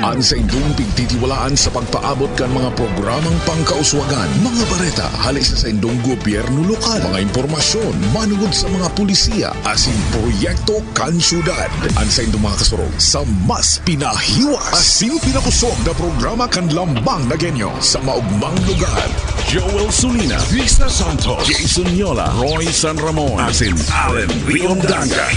Ang sa indong pigtitiwalaan sa pagpaabot kan mga programang pangkauswagan, mga bareta, halis sa indong gobyerno lokal, mga impormasyon, manugod sa mga pulisiya, asin proyekto kan syudad. Ang sa indong mga kasurog sa mas pinahiwas, asin pinakusog na programa kan lambang na genyo sa maugmang lugar. Joel Sulina, Vista Santos, Jason Yola, Roy San Ramon, asin Allen Riondanga.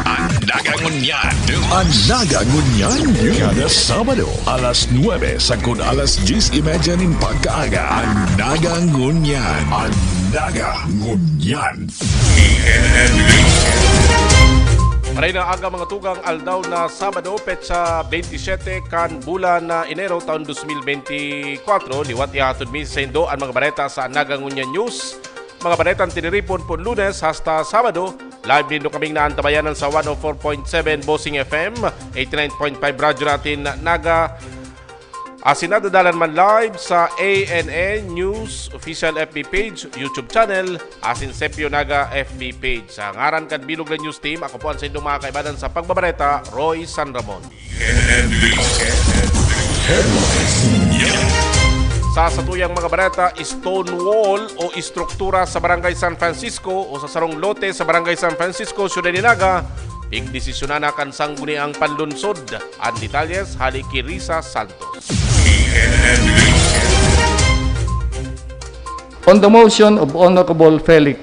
Ang nagangunyan, ang nagangunyan, kada Sabado, alas 9 sagkod alas 10:30 nin pagkaaga. Ang nagangunyan, ang nagangunyan. Maray na aga mga tugang aldaw na Sabado, petsa 27 kan bulan na Enero taon 2024. Liwat ihatod mi sa Indo ang mga baleta sa Nagangunyan News. Mga baletang tiniripon po Lunes hasta Sabado. Live din kaming naantabayanan sa 104.7 Bossing FM, 89.5 radyo natin Naga. Asinadadalan man live sa ANN News official FB page, YouTube channel, asin Sepio Naga FB page. Sa ngaran kan Bilog na News Team, ako po ang sa inyong mga kaibanan sa pagbabareta, Roy San Ramon. Sa satuyang mga bareta, stone wall o istruktura sa Barangay San Francisco o sa sarong lote sa Barangay San Francisco, Ciudad de Naga, pigdesisyonan na kan sangguniang panlunsod. Ang detalyes, haliki Risa Santos. On the motion of Honorable Felix,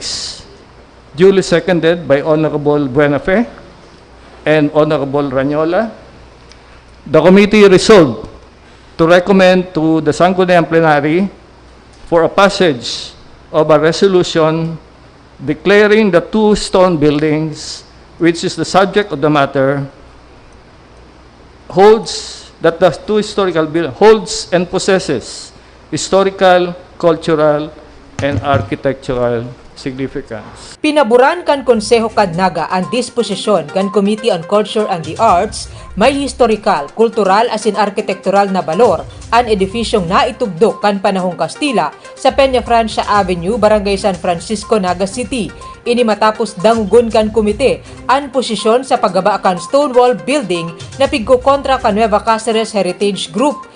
duly seconded by Honorable Buenafe and Honorable Ranyola, the committee resolved to recommend to the Sangguniang Plenary for a passage of a resolution declaring the two stone buildings, which is the subject of the matter, holds and possesses historical, cultural, and architectural significance. Pinaburan kan Konseho kad Naga ang disposisyon kan Committee on Culture and the Arts may historical, kultural asin arkitektural na balor ang edifisyong naitugdok kan panahong Kastila sa Peña Francia Avenue, Barangay San Francisco, Naga City. Ini matapos dangugon kan komite ang posisyon sa paggaba kan Stonewall Building na pigkokontra kan Nueva Cáceres Heritage Group.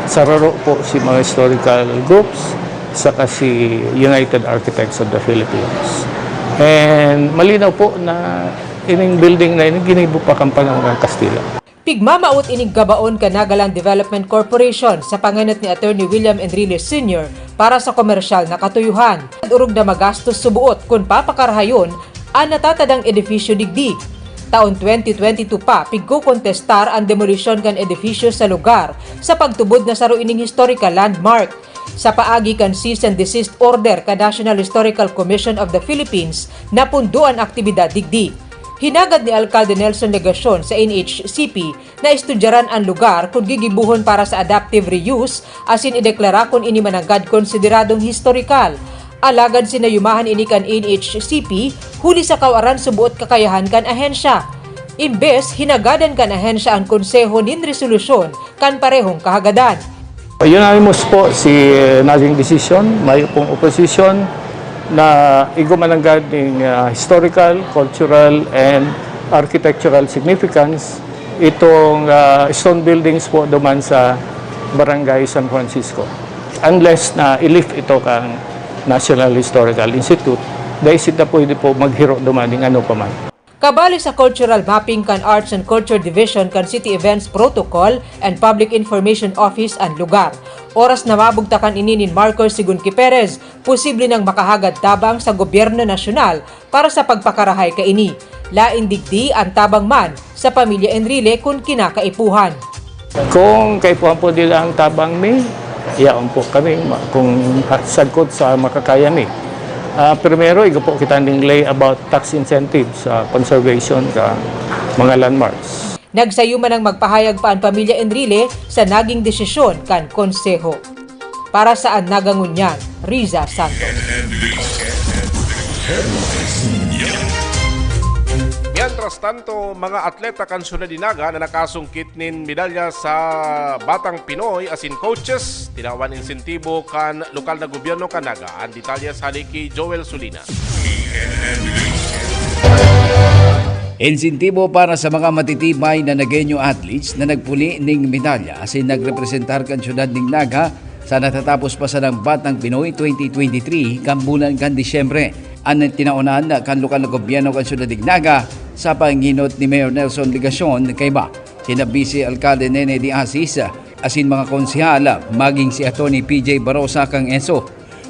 Sararo po si mga historical groups saka si United Architects of the Philippines. And malinaw po na ining building na ini ginibo pa kan panahon ng Kastila. Pigmamaot inig gabaon ka Nagaland Development Corporation sa panganat ni Attorney William Enriles Sr. para sa komersyal na katuyuhan. Urog na magastos subuot kung papakarahayon ang natatadang edifisyo digdi. Taon 2022 pa, pigko-kontestar ang demolisyon kan edifisyo sa lugar sa pagtubod na saro ining historical landmark. Sa paagi kan cease and desist order ka National Historical Commission of the Philippines na punduan aktibidad digdi. Hinagad ni Alcalde Nelson Legacion sa NHCP na estudyaran ang lugar kung gigibuhon para sa adaptive reuse asin ideklara kung ini mananggad konsideradong historical. Alagad sinayumahan ini kan NHCP huli sa kawaran subuot kakayahan kan ahensya. Imbes hinagadan kan ahensya ang konseho nin resolusyon kan parehong kahagadan. Unanimous po si naging decision, may pong opposition na igumananggad ng historical, cultural, and architectural significance itong stone buildings po duman sa Barangay San Francisco. Unless na i-lift ito kang National Historical Institute, dahil sila pwede po maghiro duman ng ano pa man. Kabali sa cultural mapping kan Arts and Culture Division kan City Events Protocol and Public Information Office ang lugar. Oras na mabugtakan ini ni Marcos Sigunki Perez, posible nang makahagad tabang sa gobyerno nasyonal para sa pagpakarahay kaini. Lain digdi ang tabang man sa pamilya Enrile kung kinakaipuhan. Kung kaipuhan po nila ang tabang mi, iyaon po kami kung sagkot sa makakaya mi. Primero, igo po kita ning lay about tax incentives sa conservation ka mga landmarks. Nagsayuman ang magpahayag pa ang pamilya Enrile sa naging desisyon kan konseho. Para sa Nagangunyan, Riza Santos. Mientras tanto, mga atleta kan Ciudad de Naga na nakasungkit nin medalya sa Batang Pinoy asin coaches, tinawan insentibo kan lokal na gobyerno kan Naga. Ang detalyes haliki Joel Sulina. Insentibo para sa mga matitibay na Nagueño athletes na nagpuli ning medalya asin nagrepresentar kan syudad ning Naga sa natatapos pa sa ng Batang Pinoy 2023 kan bulan kan Disyembre. Ang tinaunan kan lokal na gobyerno kan syudad ning Naga sa panginot ni Mayor Nelson Ligacion kay ba sina Vice Alcalde Nene de Asis asin mga konsehal maging si Atty. PJ Barosa kang Enso.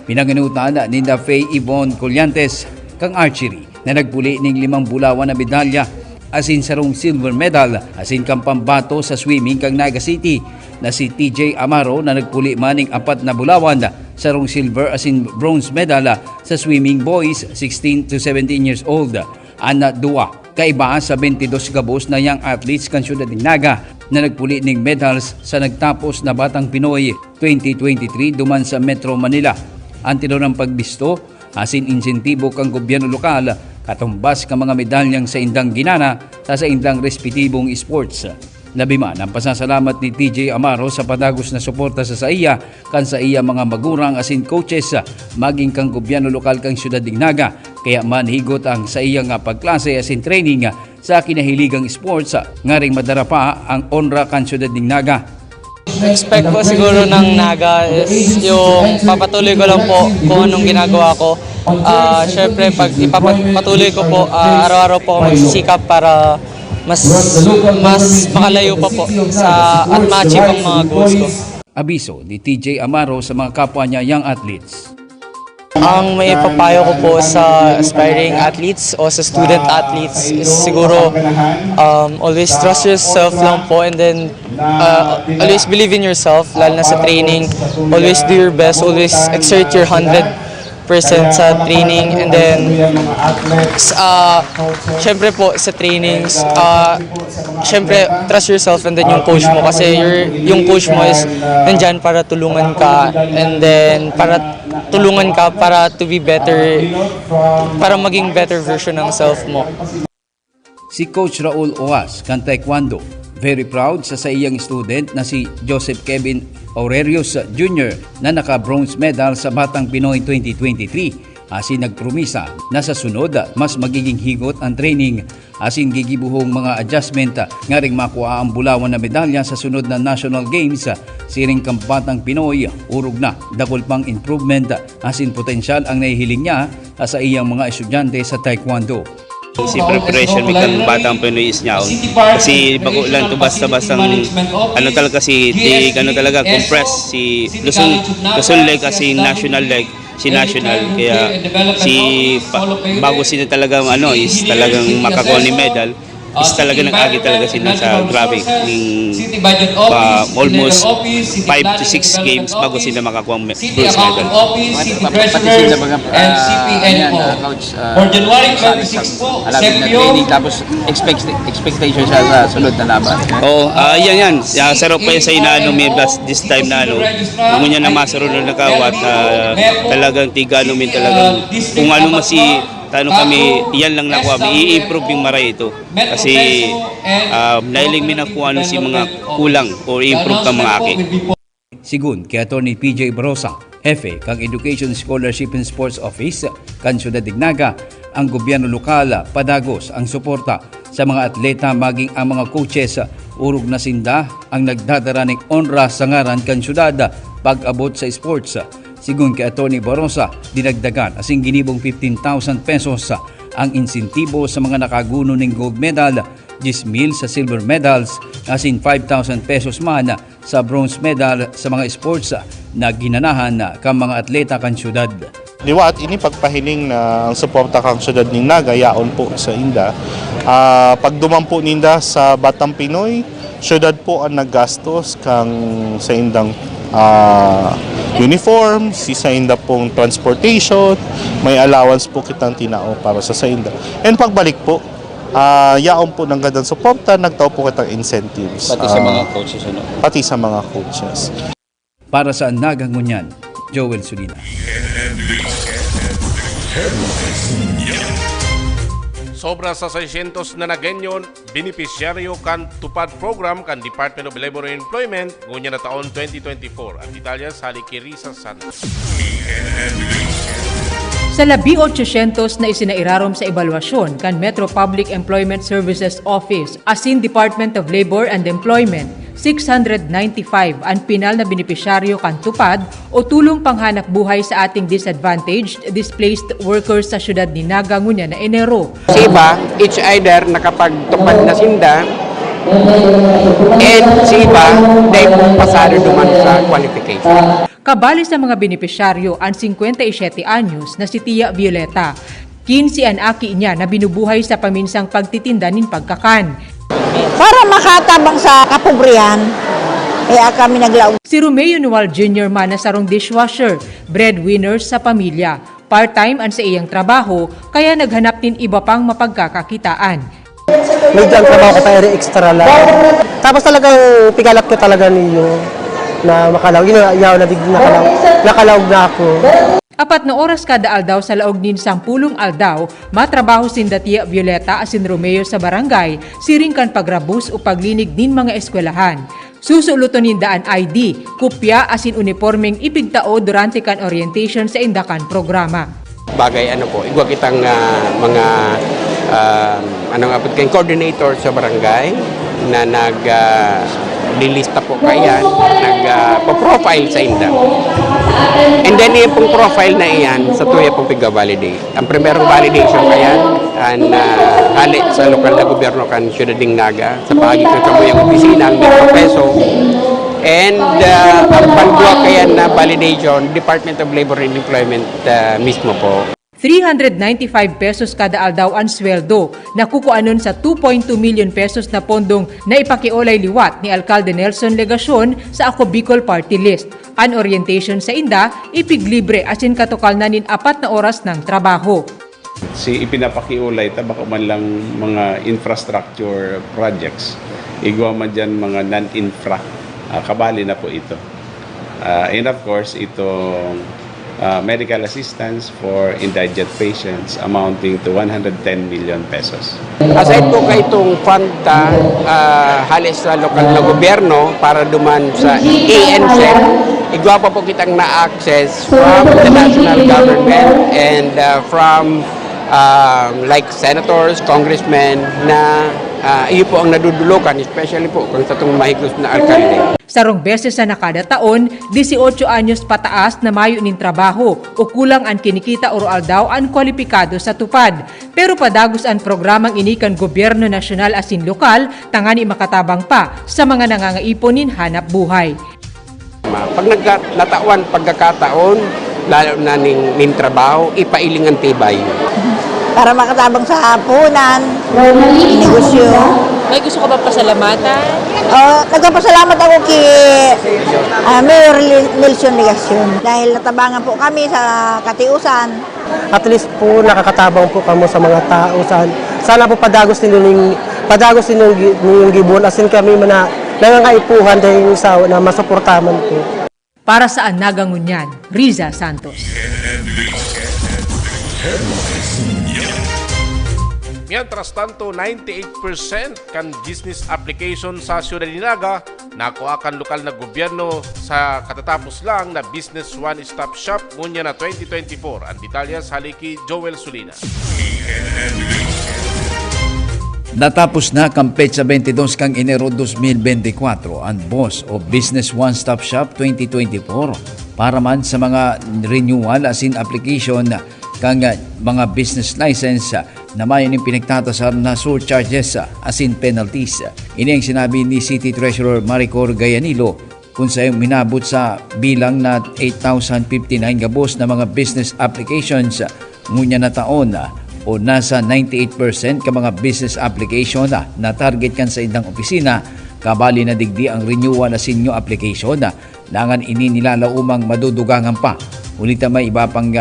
Pinanganutan ni Faye Yvonne Collantes kang archery na nagpuli ning 5 bulawan na medalya asin sarong silver medal asin kang pambato sa swimming kang Naga City na si TJ Amaro na nagpuli maning 4 na bulawan sarong silver asin bronze medal sa swimming boys 16 to 17 years old. Ana duwa kaiba sa 22 gabos na young athletes kan syudad ng Naga na nagpuli ning medals sa nagtapos na Batang Pinoy 2023 duman sa Metro Manila. Ang tinurang pagbisto asin insentibo kang gobyerno lokal katumbas ka mga medalyang sa indang ginana sa indang respetibong sports. Labiman ang pasasalamat ni TJ Amaro sa padagos na suporta sa iya kan sa iya mga magurang asin coaches maging kang gobyerno lokal kang syudad ng Naga kaya manhigot ang sa iya nga pagklase asin training sa kinahiligang sports ngaring madara pa ang onra kan syudad ng Naga. Expect ko siguro ng Naga is yung papatuloy ko lang po kung anong ginagawa ko. Syempre pag ipapatuloy ko po, araw-araw po ako magsisikap para mas makalayo pa po sa at ma-achieve ang mga goals ko. Abiso ni TJ Amaro sa mga kapwa niya young athletes. Ang may papayo ko po sa aspiring athletes o sa student athletes is siguro always trust yourself lang po and then always believe in yourself, lalo na sa training. Always do your best, always exert your 100% sa training and then syempre po sa trainings syempre trust yourself and then yung coach mo kasi yung coach mo is nandyan para tulungan ka and then para tulungan ka para to be better, para maging better version ng self mo. Si Coach Raul Oas kan Taekwondo, very proud sa iyang student na si Joseph Kevin Aurelius Jr. na naka-bronze medal sa Batang Pinoy 2023. Asin nagpromisa na sa sunod mas magiging higot ang training asin gigibuhong mga adjustment ngaring makuha ang bulawan na medalya sa sunod na National Games siring kang Batang Pinoy urog na dakol pang improvement asin potensyal ang nahihiling niya sa iyang mga estudyante sa Taekwondo. Si preparation mi kang Batang Pinoy is nyaon kasi bago lang to basta-bastang ano talaga si talaga compress si Luzon leg kasi national leg si national kaya bago sila talaga is talagang makakuha ni medal is talaga nag-agi talaga sila sa grabe almost 5 to 6 games bago sila makakuha ng bronze medal. Pati sila mga coach for January 26 po, training tapos expectation siya sa sunod na laban. Yan. Sarap pa sa inaano may this time na ngunya na masarunod na kawat talagang tigano min talagang kung ano kami yan lang nakuha i-improve yung maray ito kasi nailing min kung ano si mga kulang o i-improve kang mga aki. Sigun kay Atty. PJ Barosa, Hefe kang Education Scholarship and Sports Office kan syudad ng Naga, ang gobyerno lokal padagos ang suporta sa mga atleta maging ang mga coaches urog na sinda ang nagdadara ng onra sa ngaran kan syudad pag-abot sa sports. Sigun kay Atty. Barosa, dinagdagan asing ginibong 15,000 pesos ang insentibo sa mga nakaguno ng gold medal, 10,000 sa silver medals, asin 5,000 pesos man sa bronze medal sa mga sports na ginanahan kang mga atleta kan syudad. Liwat, ini pagpahiling na ang suporta kang syudad ng Naga, yaon po sa inda. Pagduman po ninda sa Batang Pinoy, syudad po ang naggastos kang sa indang uniform, si Sainda pong transportation, may allowance po kitang tinao para sa Sainda. And pagbalik po, yaon po ng gandang suporta, nagtao po kitang incentives. Pati sa mga coaches. Pati sa mga coaches. Para sa Nagangunyan, Joel Sulina. Sobra sa 600 na Nagueño beneficiaryo kan tupad program kan Department of Labor and Employment ngunya na taon 2024. Ang detalye sa Risa Santos. Sa 1,800 na isinairarom sa ebalwasyon kan Metro Public Employment Services Office asin Department of Labor and Employment, 695 ang pinal na benepisyaryo kan tupad o tulong panghanap buhay sa ating disadvantaged, displaced workers sa syudad ni Naga ngunya na Enero. Si iba, it's either nakapagtupad na sinda and si iba, dahil pasado duman sa qualification. Kabali sa mga benepisyaryo ang 57 anyos na si Tia Violeta. 15 ang aki niya na binubuhay sa paminsang pagtitinda nin pagkakan. Para makatabang sa kapobrihan, kaya kami naglaog. Si Romeo Noel Jr. manasarong dishwasher, breadwinner sa pamilya. Part-time ang sa iyang trabaho, kaya naghanap din iba pang mapagkakakitaan. Medyo ang trabaho ko tayo extra lang. Tapos talagang pigalat ko talaga ninyo na makalaw. Yaw na nakalaog na ako. 4 na oras kada aldaw sa laog nin 10 aldaw, matrabaho sin Tia Violeta asin Romeo sa barangay, siring kan pagrabus o paglinig nin mga eskwelahan. Susuluton nin daan ID, kupya asin uniformeng ipigtao durante kan orientation sa indakan programa. Bagay igwa kitang mga coordinator sa barangay na lilista po kayan, nagpo-profile sa inda. And then yung pong profile na iyan, sa tuya pong piga-validate. Ang primerong validation kayan, hali sa lokal na gobyerno kan Ciudad ng Naga, sa pahagi ng kamuyang opisina, ang Metro. And ang pangguwa kayan na validation, Department of Labor and Employment mismo po. 395 pesos kada aldaw ang sweldo na kukuanon sa 2.2 million pesos na pondong na ipakiolay liwat ni Alcalde Nelson Legacion sa Ako Bicol Party List. An orientation sa inda, ipiglibre asin katukal na nin 4 na oras ng trabaho. Si ipinapakiulay baka man lang mga infrastructure projects. Igwa man dyan mga non-infra. Kabali na po ito. And of course, itong medical assistance for indigent patients amounting to 110 million pesos. Aside po kay itong fund halis sa lokal na gobyerno para duman sa ANSEC, igwa pa po kitang na-access from the national government and from like senators, congressmen na iyo po ang nadudulukan, especially po kung sa itong mahiglos na alkalde. Sarong beses sa nakada taon, 18 anyos pataas na mayo nin trabaho o kulang ang kinikita o aldaw ang kwalipikado sa tupad. Pero padagos ang programang inikan gobyerno nasyonal asin lokal, tangani makatabang pa sa mga nangangaipo nin hanap buhay. Pag natawan pagkakataon, lalo na ning trabaho, ipailing ang tibay. Para makatabang sa hapunan, negosyo. May gusto ka ba pasalamatan? Nagpapasalamat ako kay Mayor Nelson Legacion dahil natabangan po kami sa katiusan. At least po nakakatabang po kamo sa mga tao. Sana po padagos ninyo yung gibon asin kami nangangaipuhan dahil sa na masuportaman po. Para sa Nagangunyan, Riza Santos. Mientras tanto, 98% kan business application sa Ciudad ni Naga nakuha kan lokal na gobyerno sa katatapos lang na Business One-Stop Shop ngunya na 2024. Ang detalyas haliki Joel Sulina. Natapos na kang petsa 22 kang Enero 2024 ang BOSS o Business One-Stop Shop 2024 para man sa mga renewal asin application kang mga business license na mayon yung pinagtatasar na surcharges asin penalties. Ini ang sinabi ni City Treasurer Maricor Gayanilo kung sa minabot sa bilang na 8,059 gabos na mga business applications ngunya na taon o nasa 98% ka mga business application na target kan sa indang opisina kabali na digdi ang renewal asin new application nangan ini nilalaumang madudugangan pa. Ulita may iba pang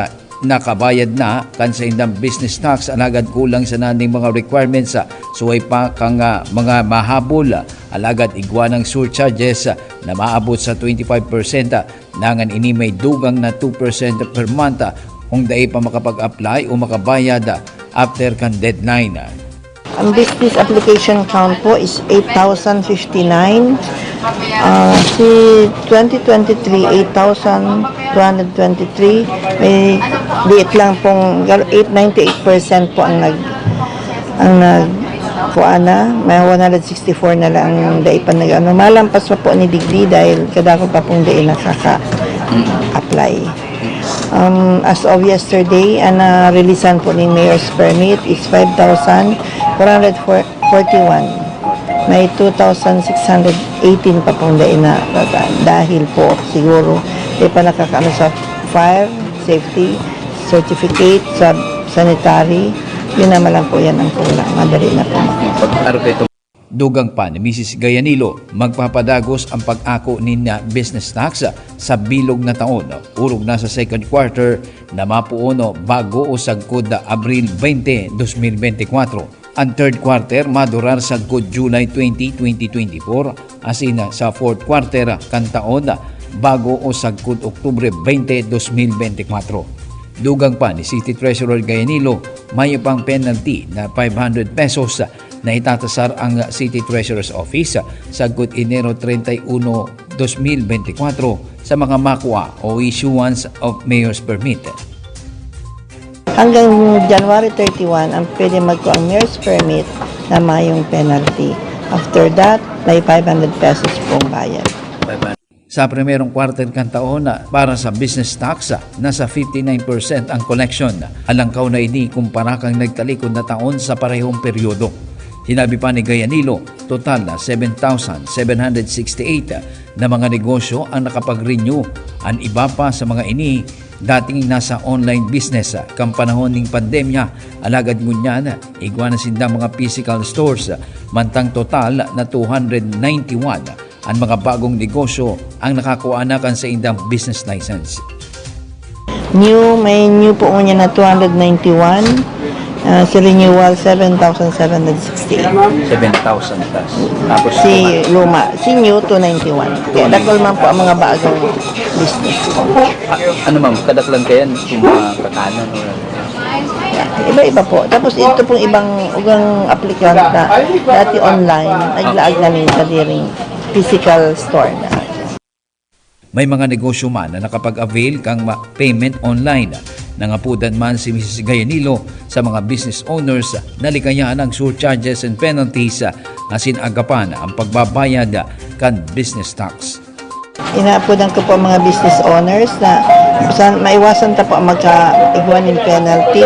nakabayad na kan sa indang business tax alagad kulang sa naning mga requirements suway pa kang mga mahabol alagad igwa ng surcharges na maabot sa 25% nangan ini may dugang na 2% per month kung dai pa makapag-apply o makabayad after kan deadline. Ang business application count po is 8,059. Si 2023, 8,223. May liit lang pong 98% po ang kuana, may 164 na lang ang daipan na ano. Malampas pa po ni Digdi dahil kadako pa pong dai nakaka-apply. As of yesterday, ang releasan po ng mayor's permit is 5,441. May 2,618 pa pong dai na dahil po siguro di pa nakakaano sa fire, safety, certificate, sa sanitary. Yun naman lang po yan ang kulang. Madali na po. Dugang pa ni Mrs. Gayanilo, magpapadagos ang pag-ako ni na business tax sa bilog na taon. Urog na sa second quarter na mapuuno bago o sagkod na Abril 20, 2024. Ang third quarter madurar sagkod July 20, 2024. Asin sa fourth quarter kan taon bago o sagkod Oktubre 20, 2024. Dugang pa ni City Treasurer Gayanilo, may pang penalty na 500 pesos na itatasar ang City Treasurer's Office sa good Enero 31, 2024 sa mga makuha o issuance of Mayor's Permit. Hanggang January 31, ang pwede magkuha ang Mayor's Permit na mayong penalty. After that, may 500 pesos pong bayad. Sa primerong quarter kan taon para sa business tax, nasa 59% ang collection. Alangkaw na ini kumpara kang nagtalikod na taon sa parehong peryodo. Sinabi pa ni Gayanilo, total na 7,768 na mga negosyo ang nakapag-renew. Ang iba pa sa mga ini, dating nasa online business kang panahon ng pandemya, alagad ngunyan, igwa na sinda mga physical stores, mantang total na 291 ang mga bagong negosyo ang nakakuha na kan sa indang business license. May new po niya na 291. Si renewal, 7,768. 7,000 plus. Tapos si luma, si new, 291. Kaya dakol man po ang mga bagong business. Ano ma'am, kadaklan kayan kung mga kakanan o Iba-iba po. Tapos ito pong ibang ugang applicant na dati online, naglaag namin sa diring physical store na. May mga negosyo man na nakapag-avail kang payment online. Nangapudan man si Mrs. Gayanilo sa mga business owners na likayan ang surcharges and penalties asin agapan ang pagbabayad kan business tax. Inaapudan ko po ang mga business owners na maiwasan ta po ang magka-iguan ng penalty.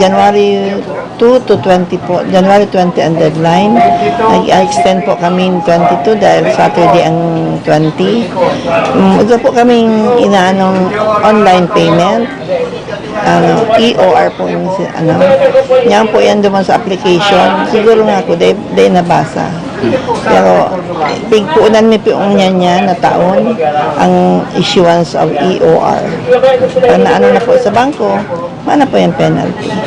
January 2 to 20 po, January 20 ang deadline. Nag-extend po kami 22 dahil Saturday ang 20. Ito po kaming inaanong online payment. EOR po yung yan po yan duman sa application. Siguro nga ako, day nabasa. Pero pigpuunan mi po niya na taon ang issuance of EOR. Pag naano na po sa bangko, mana po yung penalty.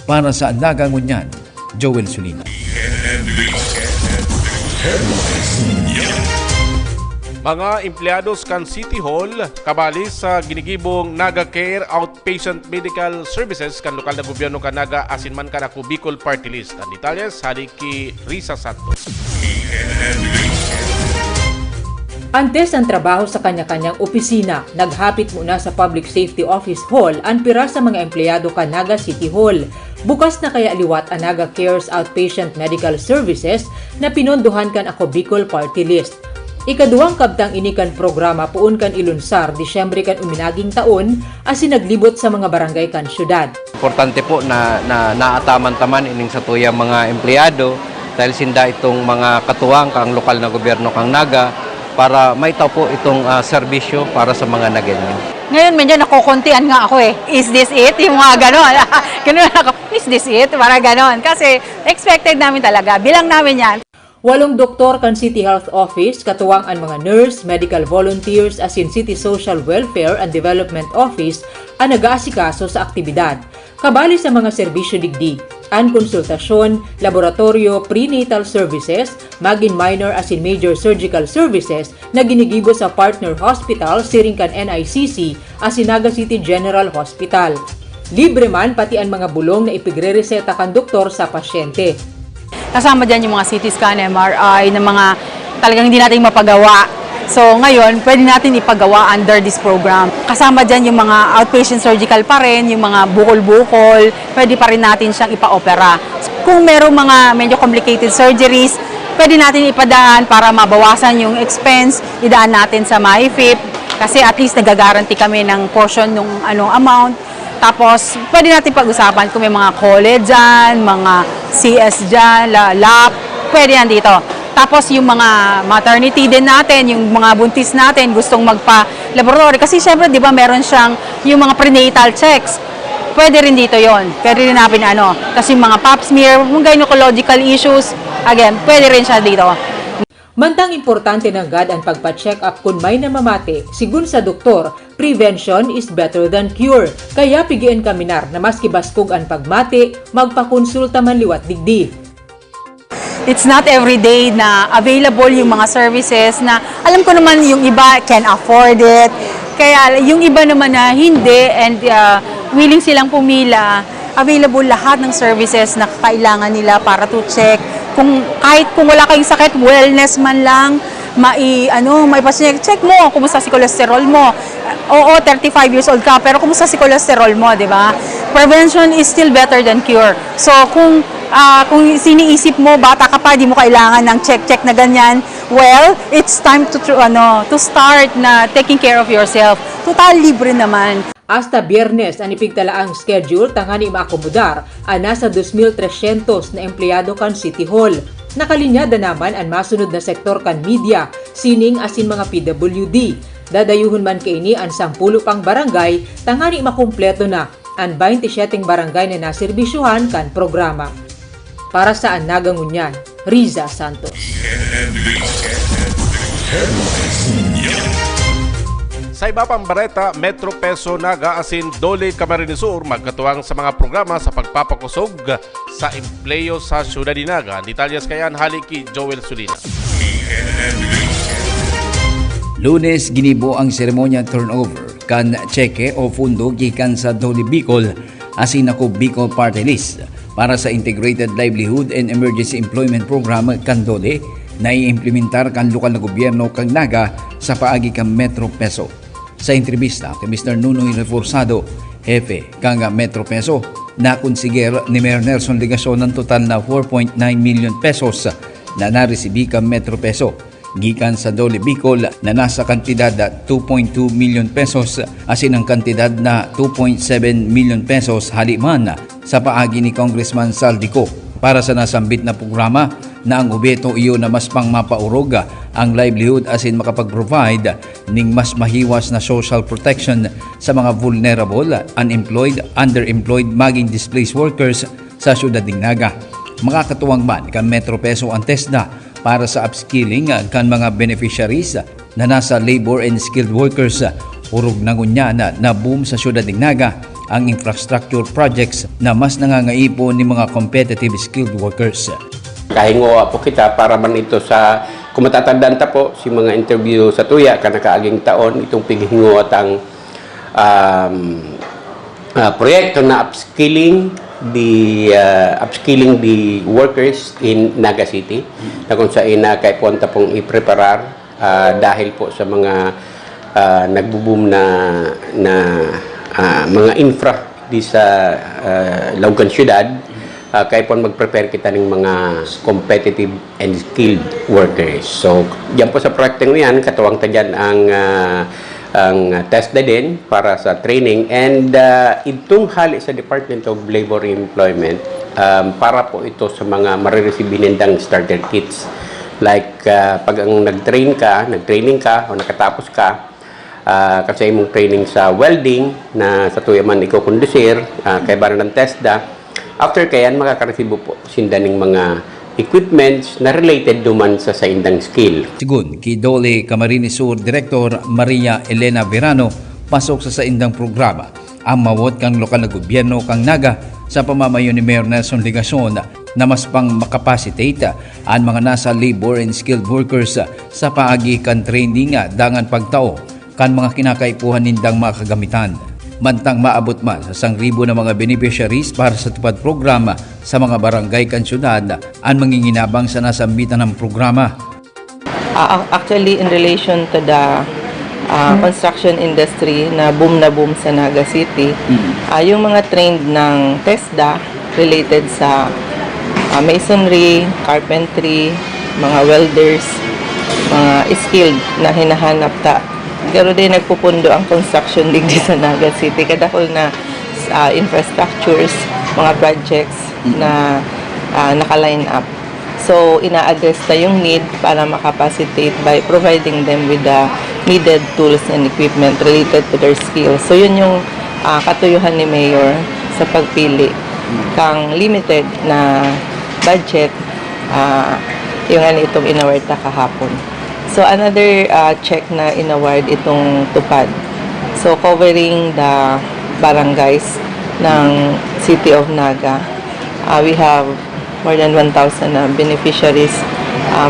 Para sa Nagangunyan, Joel Sulina. Mga empleados kan City Hall kabali sa ginigibong Naga Care Outpatient Medical Services kan lokal na gobyerno kan Naga asin man kan ako Bicol Party List. Ang detalyes hali ki Risa Santos. Antes ang trabaho sa kanya-kanyang opisina, naghapit muna sa Public Safety Office Hall ang pira sa mga empleyado kan Naga City Hall. Bukas na kaya liwat ang Naga Cares Outpatient Medical Services na pinondohan kan ako Bicol Party List. Ikaduhang kabtang inikan programa puun kan ilunsar Disyembre kan uminaging taon asin naglibot sa mga barangay kan syudad. Importante po na naataman-taman ining sa tuyang mga empleyado dahil sinda itong mga katuwang kang lokal na gobyerno kang Naga para maitaw po itong serbisyo para sa mga Nagenyo. Ngayon medyo nakukuntian nga ako eh. Is this it? Yung mga ganon. Ganon ako. Is this it? Para ganon. Kasi expected namin talaga. Bilang namin yan. 8 doktor kan City Health Office, katuwang ang mga nurse, medical volunteers asin City Social Welfare and Development Office ang nag-aasikaso sa aktibidad. Kabali sa mga serbisyo digdi, ang konsultasyon, laboratorio, prenatal services, magin minor asin major surgical services na ginigibo sa partner hospital siring kan NICC asin Naga City General Hospital. Libre man pati ang mga bulong na ipigre-reseta kan doktor sa pasyente. Kasama dyan yung mga CT scan, MRI, na mga talagang hindi natin mapagawa. So ngayon, pwede natin ipagawa under this program. Kasama dyan yung mga outpatient surgical pa rin, yung mga bukol-bukol, pwede pa rin natin siyang ipa-opera. Kung merong mga medyo complicated surgeries, pwede natin ipadaan para mabawasan yung expense, idaan natin sa MyFIP, kasi at least nagagaranti kami ng portion ng amount. Tapos, pwede natin pag-usapan kung may mga college dyan, mga CS dyan, lab, pwede yan dito. Tapos yung mga maternity din natin, yung mga buntis natin, gustong magpa-laboratory. Kasi syempre, di ba, meron siyang yung mga prenatal checks. Pwede rin dito yon. Pwede rin natin Tapos yung mga pap smear, yung gynecological issues, again, pwede rin siya dito. Mantang importante ng GAD ang pagpa-check up kung may namamati, sigun sa doktor, prevention is better than cure. Kaya pigiin kaminar na maski baskog ang pagmati, magpakonsulta man liwat digdi. It's not every day na available yung mga services na alam ko naman yung iba can afford it. Kaya yung iba naman na hindi and willing silang pumila, available lahat ng services na kailangan nila para to check. Kahit kung wala kayong sakit, wellness man lang, may check mo, kumusta si cholesterol mo. Oo, 35 years old ka, pero kumusta si cholesterol mo, di ba? Prevention is still better than cure. So kung siniisip mo, bata ka pa, di mo kailangan ng check na ganyan, well, it's time to start na taking care of yourself. Total libre naman. Hasta Biyernes, ang ipigtalaang schedule tangani maakomodar ang nasa 2,300 na empleyado kan City Hall. Nakalinyada naman ang masunod na sektor kan media, sining asin mga PWD. Dadayuhon man kaini ang 10 pang barangay, tangani makumpleto na ang 27 barangay na naserbisyuhan kan programa. Para sa Nagangunyan, Riza Santos. Sa iba pang bareta, Metro Peso Naga asin Dole Camarines Sur magkatuwang sa mga programa sa pagpapakusog sa empleyo sa syudad ni Naga. Detalyas kayan haliki Joel Sulina. Lunes ginibo ang seremonya turnover kan cheque o fundo gikan sa Dole Bicol asin ako Bicol Party List para sa Integrated Livelihood and Emergency Employment Program kan Dole na i-implementar kan lokal na gobyerno kang Naga sa paagi kan Metro Peso. Sa entrevista kay Mr. Nunoy Reforzado, hepe kang Metro Peso, na konsiger ni Mayor Nelson Ligason ng total na 4.9 million pesos na naresibi kang Metro Peso. Gikan sa Dole Bicol na nasa kantidad na 2.2 million pesos asin ang kantidad na 2.7 million pesos haliman sa paagi ni Congressman Saldico para sa nasambit na programa na ang gobyerno iyo na mas pang mapaurog ang livelihood asin makapag-provide ning mas mahiwas na social protection sa mga vulnerable, unemployed, underemployed, maging displaced workers sa syudad ng Naga. Makakatuwang man kan Metro Peso ang TESDA para sa upskilling kan mga beneficiaries na nasa labor and skilled workers. Urog nangunya na boom sa syudad ng Naga ang infrastructure projects na mas nangangaipon ni mga competitive skilled workers. Kahingo po kita para man ito sa kumatatandaan ta po si mga interview sa tuya kanakaaging taon itong pighingo at ang proyekto na upskilling the workers in Naga City na kung saan na kay punta pong i-preparar dahil po sa mga nagbo-boom na mga infra di sa Laugan Syudad. Kaya po mag-prepare kita ng mga competitive and skilled workers. So, diyan po sa proyektong yan, katuwang ta dyan ang TESDA din para sa training. And itong hali sa Department of Labor and Employment, para po ito sa mga marireceive nindang starter kits. Like, pag ang nag-training ka o nakatapos ka, kasi mong training sa welding na sa tuyaman ikaw kondusir, kay bara ng TESDA, after kayan, makakareceive po sinda ng mga equipments na related duman sa indang skill. Sigun, kay Dole Camarines Sur Director Maria Elena Verano, pasok sa indang programa ang mawot kang lokal na gobyerno kang Naga sa pamamayo ni Mayor Nelson Ligason na mas pang makapacitate ang mga nasa labor and skilled workers sa paagi kan training dangan pagtao kan mga kinakaipuhan nindang mga kagamitan. Mantang maabot man sa 1,000 na mga beneficiaries para sa tupad programa sa mga barangay kan syudad ang manginginabang sa nasambitan ng programa. Actually, in relation to the construction industry na boom sa Naga City, yung mga trained ng TESDA related sa masonry, carpentry, mga welders, mga skilled na hinahanap ta. Pero din nagpupundo ang construction digdi sa Naga City. Kadakol na infrastructures, mga projects na naka-line up. So, ina-address na yung need para makapacitate by providing them with the needed tools and equipment related to their skills. So, yun yung katuyuhan ni Mayor sa pagpili kang limited na budget yung itong inaward na kahapon. So, another check na inaward itong tupad. So, covering the barangays ng City of Naga. We have more than 1,000 beneficiaries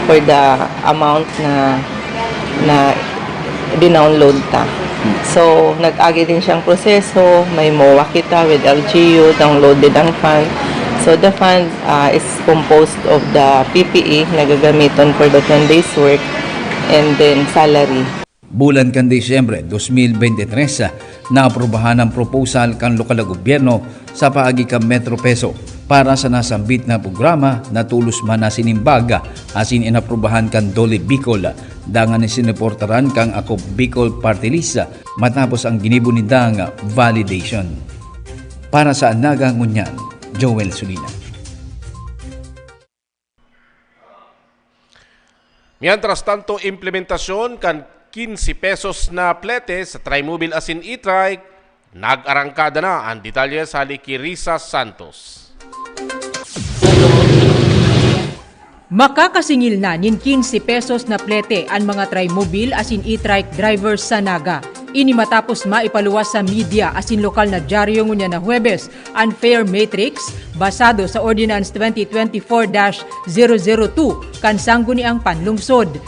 for the amount na dinownload ta. So, nag-agi din siyang proseso. May MOA kita with LGU, downloaded ang fund. So, the fund is composed of the PPE na gagamiton for the 10 days work and then salary. Bulan kan Disyembre 2023, naaprubahan ang proposal kan lokal na gobyerno sa paagi kan Metro Peso para sa nasambit na programa na tulos man na sinimbaga asin inaprubahan kan Dole Bicol dangan ni sineportaran kang Ako Bicol Party List matapos ang ginibunidang validation. Para sa Naga Ngunyan, Joel Sulina. Mientras tanto, implementasyon kan 15 pesos na plete sa Trimobile asin e-trike, nag-arangkada na ang detalye sa haliki Risa Santos. Makakasingil na nin 15 pesos na plete ang mga Trimobile asin e-trike drivers sa Naga. Ini matapos maipaluwas sa media asin lokal na dyaryo ngunya na Huwebes ang fare matrix basado sa Ordinance 2024-002 kan sangguni ang panlungsod.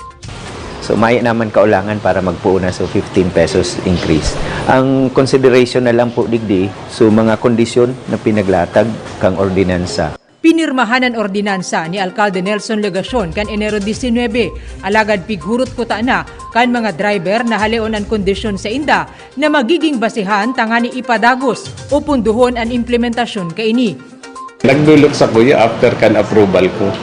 So may naman kaulangan para magpuuna sa 15 pesos increase. Ang consideration na lang po digdi so mga kondisyon na pinaglatag kang ordinansa. Pinirmahan ang ordinansa ni Alcalde Nelson Legacion kan Enero 19, alagad pighurot ko ta na kan mga driver na haleon ang kondisyon sa inda na magiging basihan tangani ipadagos o punduhon ang implementasyon kaini. Nagdulok sa kuya after kan approval ko.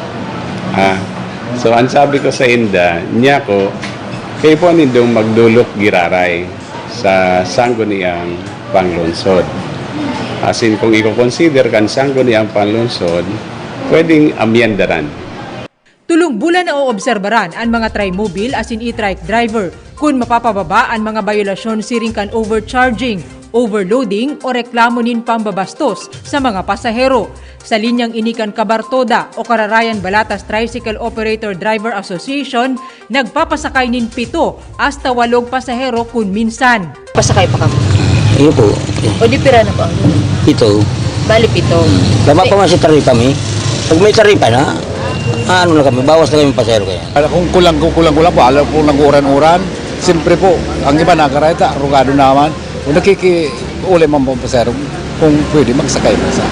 So ang sabi ko sa inda, niya ko, kayo po nindong magdulok giraray sa sangguniang panglungsod. Asin kung i-consider kan sangguniang panglungsod, pwedeng amyendaran. Tulong bulan na oobserbaran ang mga Trimobile asin e-trike driver kung mapapababa ang mga biolasyon siring kan overcharging, overloading o reklamo nin pambabastos sa mga pasahero. Sa linyang inikan Kabartoda o Kararayan Balatas Tricycle Operator Driver Association, nagpapasakay nin 7 hasta 8 pasahero kun minsan. Pasakay pa kami? Iyo po. O di pira na ba? Ito. Bali 7. Lama pa man si taripa mi. Pag may taripa na, ano na kami, bawas na kami pasahero kaya. Kung kulang po, alam po nag-uran-uran, siyempre po, ang iba nakarayta, rugado naman, kung nakikiuli man po pasahero, kung pwede magsakay pa sa.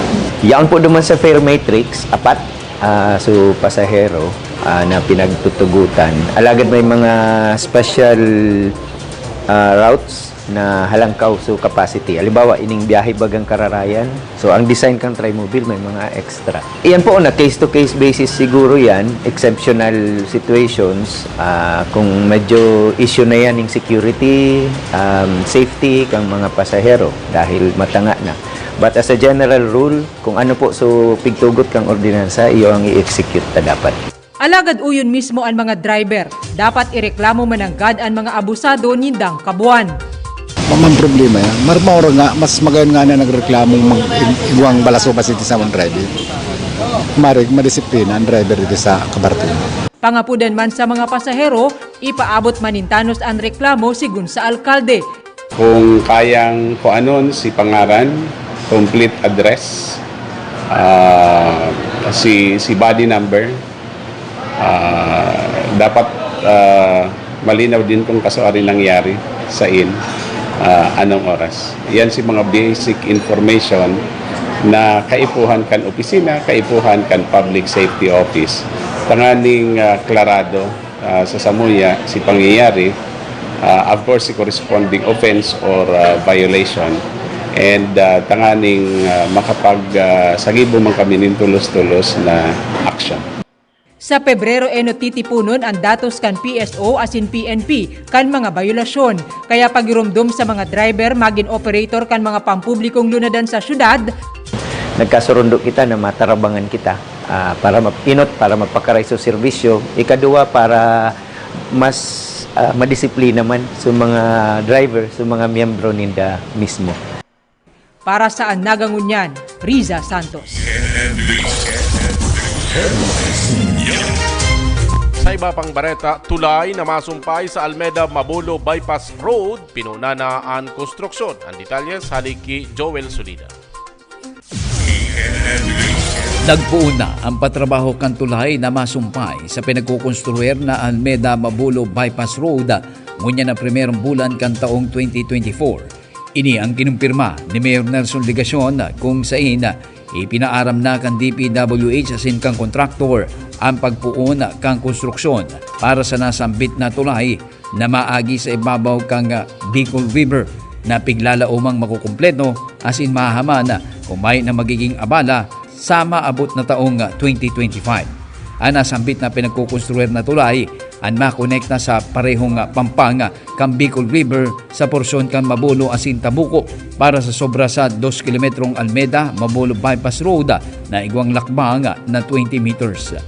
Yan po naman sa fare matrix, apat so pasahero na pinagtutugutan. Alagad may mga special routes na halangkaw so capacity. Halimbawa, ining biyahe bagang Kararayan. So, ang design kang Trimobile may mga extra. Iyan po na case-to-case basis siguro yan. Exceptional situations. Kung medyo issue na yan ng security, safety kang mga pasahero dahil matanga na. But as a general rule, kung ano po so pigtugot kang ordinansa, iyo ang i-execute na dapat. Alagad uyon mismo ang mga driver. Dapat ireklamo mananggad ang mga abusado nindang kabuan. Mamang problema yan. Marmaura nga, mas magayon nga na nagreklamo iguang balaso pasiti sa mga driver. Madisiplina ang driver dito sa Kabartoda. Pangapudan man sa mga pasahero, ipaabot manintanos ang reklamo sigun sa alkalde. Kung kayang kuanon si pangaran, complete address, si body number, dapat malinaw din kung kaso ari nangyari sa anong oras. Yan si mga basic information na kaipuhan kan opisina, kaipuhan kan public safety office. Tanganing klarado sa samuya si pangyayari, of course si corresponding offense or violation, and tanganing makapag-sagibo man kami ng tulos-tulos na action. Sa Pebrero titipunon ang datos kan PSO asin PNP kan mga bayulasyon. Kaya pagirumdum sa mga driver magin operator kan mga pampublikong lunadan sa syudad. Nagkasurundo kita na matarabangan kita para mapinot, para magpakaray sa serbisyo. Ikadua, para mas madisiplina man sa mga driver, sa mga miyembro ninda mismo. Para sa Nagangunyan, Riza Santos. Sa iba pang bareta, tulay na masumpay sa Almeda Mabulo Bypass Road, pinuna na ang konstruksyon. Ang detalye sa haliki Joel Solida. Nagpuuna ang patrabaho kan tulay na masumpay sa pinagkukonstruer na Almeda Mabulo Bypass Road ngunya na primerong bulan kan taong 2024. Ini ang kinumpirma ni Mayor Nelson Ligacion kung saan ipinaaram na kan DPWH asin kang kontraktor ang pagpuon kang konstruksyon para sa nasambit na tulay na maagi sa ibabaw kang Bicol River na piglalaumang makukumpleto asin mahaman kung may na magiging abala sa maabot na taong 2025. Ang nasambit na pinagkukonstruer na tulay ang makonekta sa parehong Pampanga kang Bicol River sa porsyon kang Mabulo asin Tabuco para sa sobra sa 2 kilometrong Almeda Mabulo Bypass Road na igwang lakbang na 20 meters.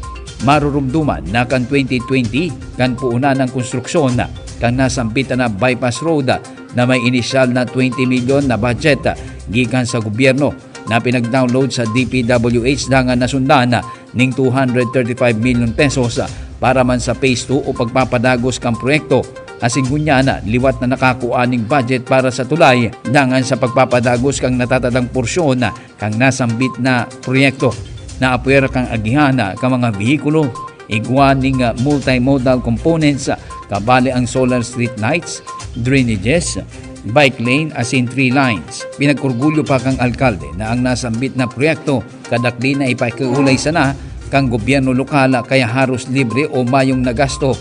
Marurumduman na kan 2020 kan puuna ng konstruksyon kan nasambit na bypass road na may inisyal na 20 milyon na budget gikan sa gobyerno na pinag-download sa DPWH dangan nasundan ning 235 million pesos para man sa phase 2 o pagpapadagos kang proyekto. Asing gunyana, liwat na nakakuha ning budget para sa tulay dangan sa pagpapadagos kang natatadang porsyon kang nasambit na proyekto na apuwer kang agihana ka mga vehikulo, igwa ning multimodal components kabali ang solar street lights, drainages, bike lane asin 3 lines. Pinagkurgulyo pa kang alkalde na ang nasambit na proyekto kadakli na ipakiulay sana kang gobyerno lokal kaya haros libre o mayong nagasto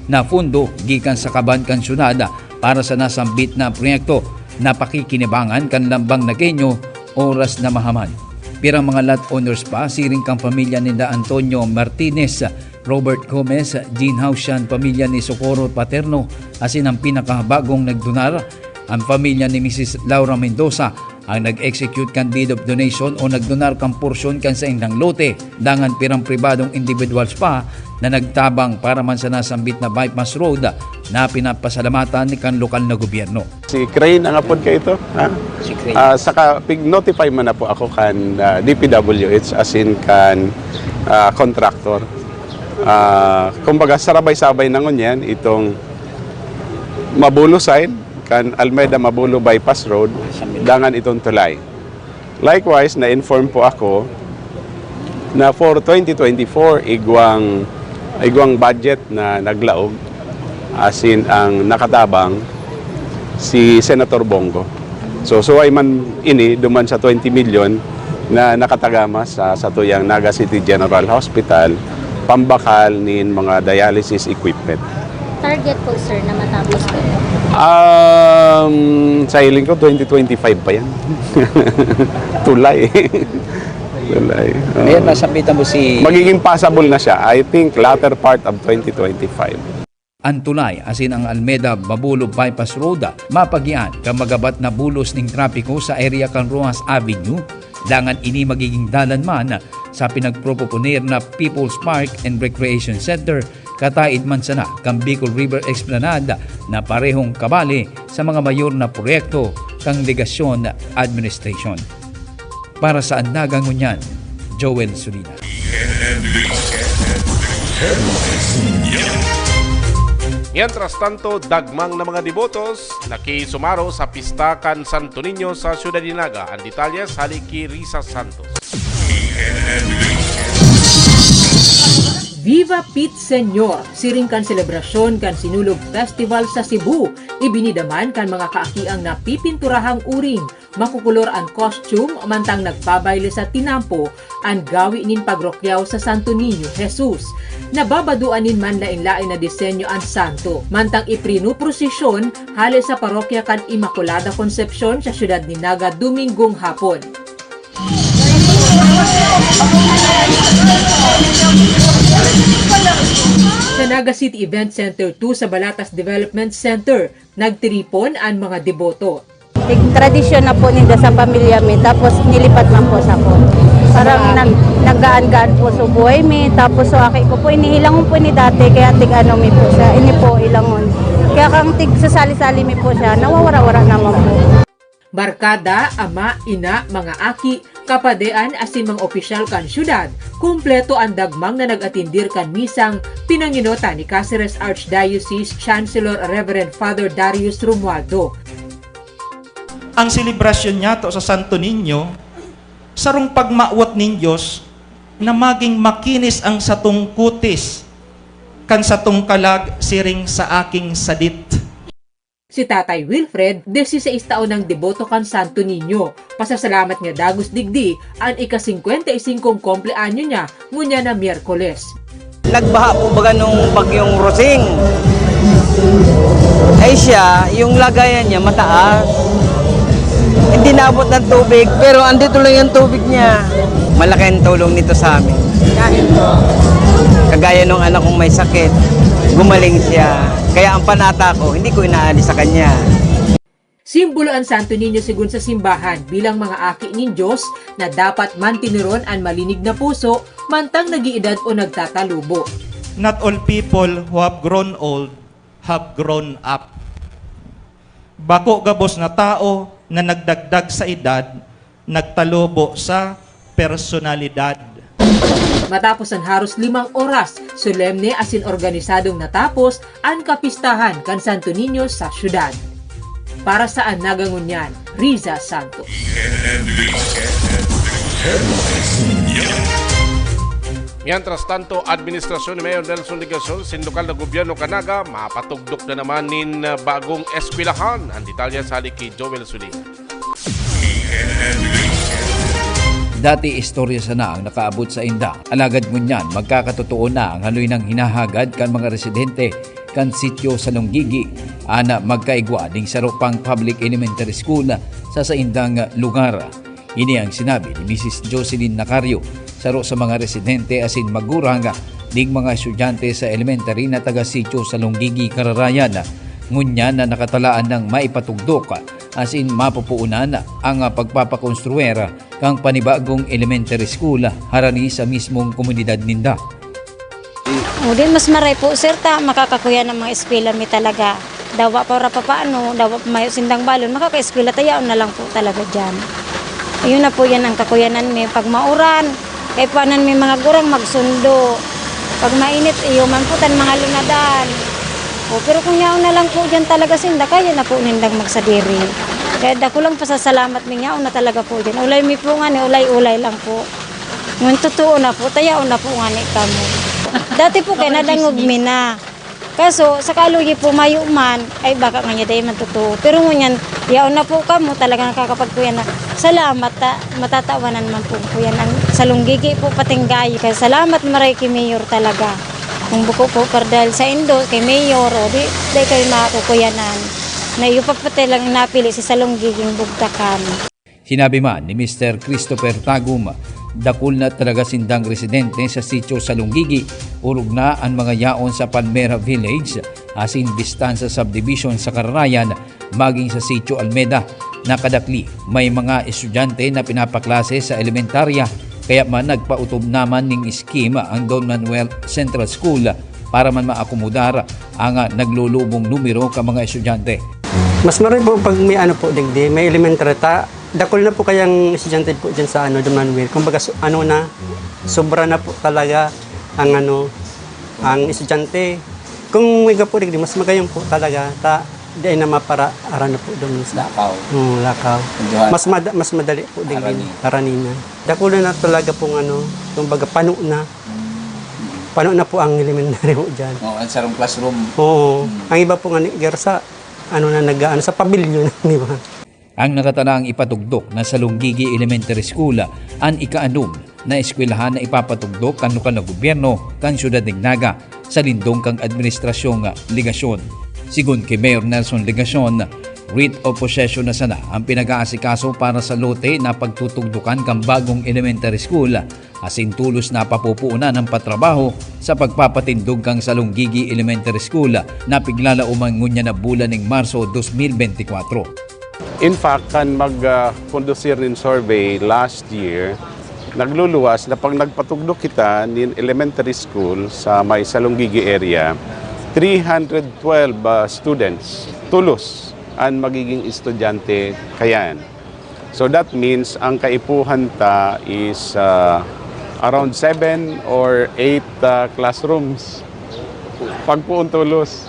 na fundo gikan sa kaban kan syudad para sa nasambit na proyekto na pakikinabangan kan lambang Nagueño oras na mahaman. Pirang mga lot owners pa siring kang pamilya ni Antonio Martinez, Robert Gomez, Jean Hausian, pamilya ni Socorro Paterno asin ang pinakabagong nagdonar ang pamilya ni Mrs. Laura Mendoza ang nag-execute kan deed of donation o nagdonar kang porsyon kan sa indang lote dangan pirang pribadong individuals pa na nagtabang para man sa nasambit na bypass road na pinapasalamatan ni kan lokal na gobyerno. Si Crane ang apod ka ito. Ha? Si Crane. Saka pig-notify man na po ako kan DPWH asin kan contractor. Kumbaga sarabay-sabay na ngunyan itong Mabulo side kan Almeda Mabulo Bypass Road dangan itong tulay. Likewise, na-inform po ako na for 2024 igwang budget na naglaog asin ang nakatabang si Senator Bongo. So ay man ini duman sa 20 million na nakatagama sa tuyang Naga City General Hospital pambakal nin mga dialysis equipment. Target po sir na matapos ko? Sa hiling ko 2025 pa yan. Tulay. Tulay. Ngayon nasambitan mo si... Magiging passable na siya. I think latter part of 2025. Ang tulay asin ang Almeda Mabulo Bypass Road mapagian kang magabat na bulos ning trapiko sa area kang Rojas Avenue dangan ini magiging dalan man sa pinagproponer na People's Park and Recreation Center kataid man sana kang Bicol River Esplanade na parehong kabali sa mga mayor na proyekto kang Legasyon Administration. Para sa Nagangunyan, Joel Solina. Mientras tanto, dagmang na mga debotos nakisumaro sa pista kan Santo Niño sa Ciudad de Naga. Ang detalye sa haliki Risa Santos. Viva Pit Senyor, siring kan selebrasyon kan Sinulog Festival sa Cebu. Ibinidaman kan mga kaakiang napipinturahang uring, makukulor ang costume, mantang nagpabayle sa tinampo, ang gawi nin pagrokyaw sa Santo Niño Jesus. Nababaduanin man lain-lain na disenyo ang santo, mantang iprinuprosisyon hali sa parokya kan Immaculada Concepcion sa siyudad ni Naga Domingong hapon. Sa Naga City Event Center 2 sa Balatas Development Center, nagtiripon ang mga deboto. Tradisyon na po nila sa pamilya mi, tapos nilipat man po sa ko. Parang naggaan-gaan po sa buhay mi, tapos so aki ko po inihilangon po ni dati, kaya tig ano mi po siya, ini po ilangon. Kaya kang tig sasali-sali mi po siya, nawawara-wara naman po. Barkada, ama, ina, mga aki, kapadean asin mga opisyal kan syudad, kumpleto ang dagmang na nag-atindir kan misang pinanginota ni Cáceres Archdiocese Chancellor Reverend Father Darius Romualdo. Ang selebrasyon niya to sa Santo Niño, sarong pagmaawat nin Diyos na maging makinis ang satong kutis, kan satong kalag siring sa aking sadit. Si Tatay Wilfred, 16 taon ng deboto kan Santo Niño. Pasasalamat nga dagos digdi ang ika-55 kompleanyo niya ngunya na Miyerkules. Nagbaha po baga nung bagyong Rosing. Ay siya, yung lagayan niya mataas. Hindi naabot ng tubig, pero andito lang yung tubig niya. Malaki ang tulong nito sa amin. Kagaya nung anak kong may sakit, gumaling siya. Kaya ang panata ko, hindi ko inaalis sa kanya. Simbolo ang Santo Niño sigun sa simbahan bilang mga aki ni Diyos na dapat mantiniron ang malinig na puso mantang nag-iedad o nagtatalubo. Not all people who have grown old have grown up. Bako gabos na tao na nagdagdag sa edad, nagtalubo sa personalidad. Matapos ang haros 5 oras, solemne asin organisadong natapos ang kapistahan kan Santo Niño sa syudad. Para sa Nagangunyan, Riza Santos. Mientras tanto, Administrasyon ni Mayor Nelson Ligason sin lokal na gobyerno Canaga mapatugdok na naman nin bagong eskwelahan. Ang detalye sa halik kay Joel Sulina. Dati istorya sana ang nakaabot sa inda. Alagad ngunyan, magkakatotoo na ang haloy ng hinahagad kan mga residente kan sityo sa Longgigi. Ana magkaigwa ding sarupang public elementary school sa saindang lugar. Ini ang sinabi ni Mrs. Jocelyn Nacario, saro sa mga residente asin magurang ding mga estudyante sa elementary na taga-sityo sa Longgigi, Kararayan. Ngunyan na nakatalaan ng maipatugdok asin mapupuunan ang pagpapakonstruera kang panibagong elementary school harani sa mismong komunidad ninda. Din mas maray po sir ta makakakuya ng mga eskwela mi talaga. Dawa para papaano, dawa pa mayo sindang balon, makaka-eskwela tayaon na lang po talaga diyan. Ayun na po yan ang kakuyanan mi pag mauran, kay panan mi mga gurang magsundo. Pag mainit iyo man po tan mga lunadan. O, pero kung yaon na lang po diyan talaga sinda, kaya na po nindang magsadiri. Kaya dako lang pasasalamat mi yaon na talaga po diyan. Ulay mi po nga ni ulay-ulay lang po. Ngun totoo na po, tayaon na po nga ni kamo. Dati po kay nadangog mi na. Kaso sa kalugi po mayo man ay baka nga niya day man totoo. Pero ngunyan yaon na po kamo talaga nakakapagkuya na. Salamat ta, matatawanan man po kuya sa Longgigi po patinggay. Kaya salamat maray kay Mayor talaga. Kung buko po pardal sa Indo kay Mayor o di kayo makakukuyanan. Na iyo pa lang napili si Salonggiging Bugtakan. Sinabi man ni Mr. Christopher Tagum, dakul na talaga sindang residente sa sitio sa Longgigi, urog na ang mga yaon sa Palmera Village, asin Bistanza Subdivision sa Kararayan, maging sa sitio Almeda. Nakadakli, may mga estudyante na pinapaklase sa elementarya, kaya man nagpautob naman ng scheme ang Don Manuel Central School para man maakomodar ang naglulubong numero ka mga estudyante. Mas maray po pag may ano po digdi, may elementary ta, dakol na po kayang estudyante po dyan sa Don Manuel. Kumbaga ano na, sobra na po talaga ang ang estudyante. Kung may po digdi, mas magayong po talaga ta. Di ay na mapara arana po doon sa Lakaw. Lakaw. Mas madali po din Aranina. Dakula na talaga pong kumbaga pano na. Paano na po ang elementary po dyan? Oh, ang sarong classroom. Oo. Ang iba po nga sa sa pavilion, di ba? Ang nakatanaang ipatugdok na sa Lunggigi Elementary School ang ika-6 na eskwelahan na ipapatugdok kan lokal na gobyerno kan siyudad ng Naga sa lindong kang administrasyong ligasyon. Sigun kay Mayor Nelson Ligasyon, writ of possession na sana ang pinag-aasikaso para sa lote na pagtutugdukan kang bagong elementary school asin tulos na papupuunan ng patrabaho sa pagpapatindog kang sa Lunggigi Elementary School na piglalauman ngunya na bulan ng Marso 2024. In fact, kan mag-kondusir ng survey last year, nagluluwas na pag nagpatugdok kita ng elementary school sa may Salonggigi area, 312 students tulos ang magiging estudyante kayan. So that means ang kaipuhan ta is around 7 or 8 classrooms. Pagpuon tulos.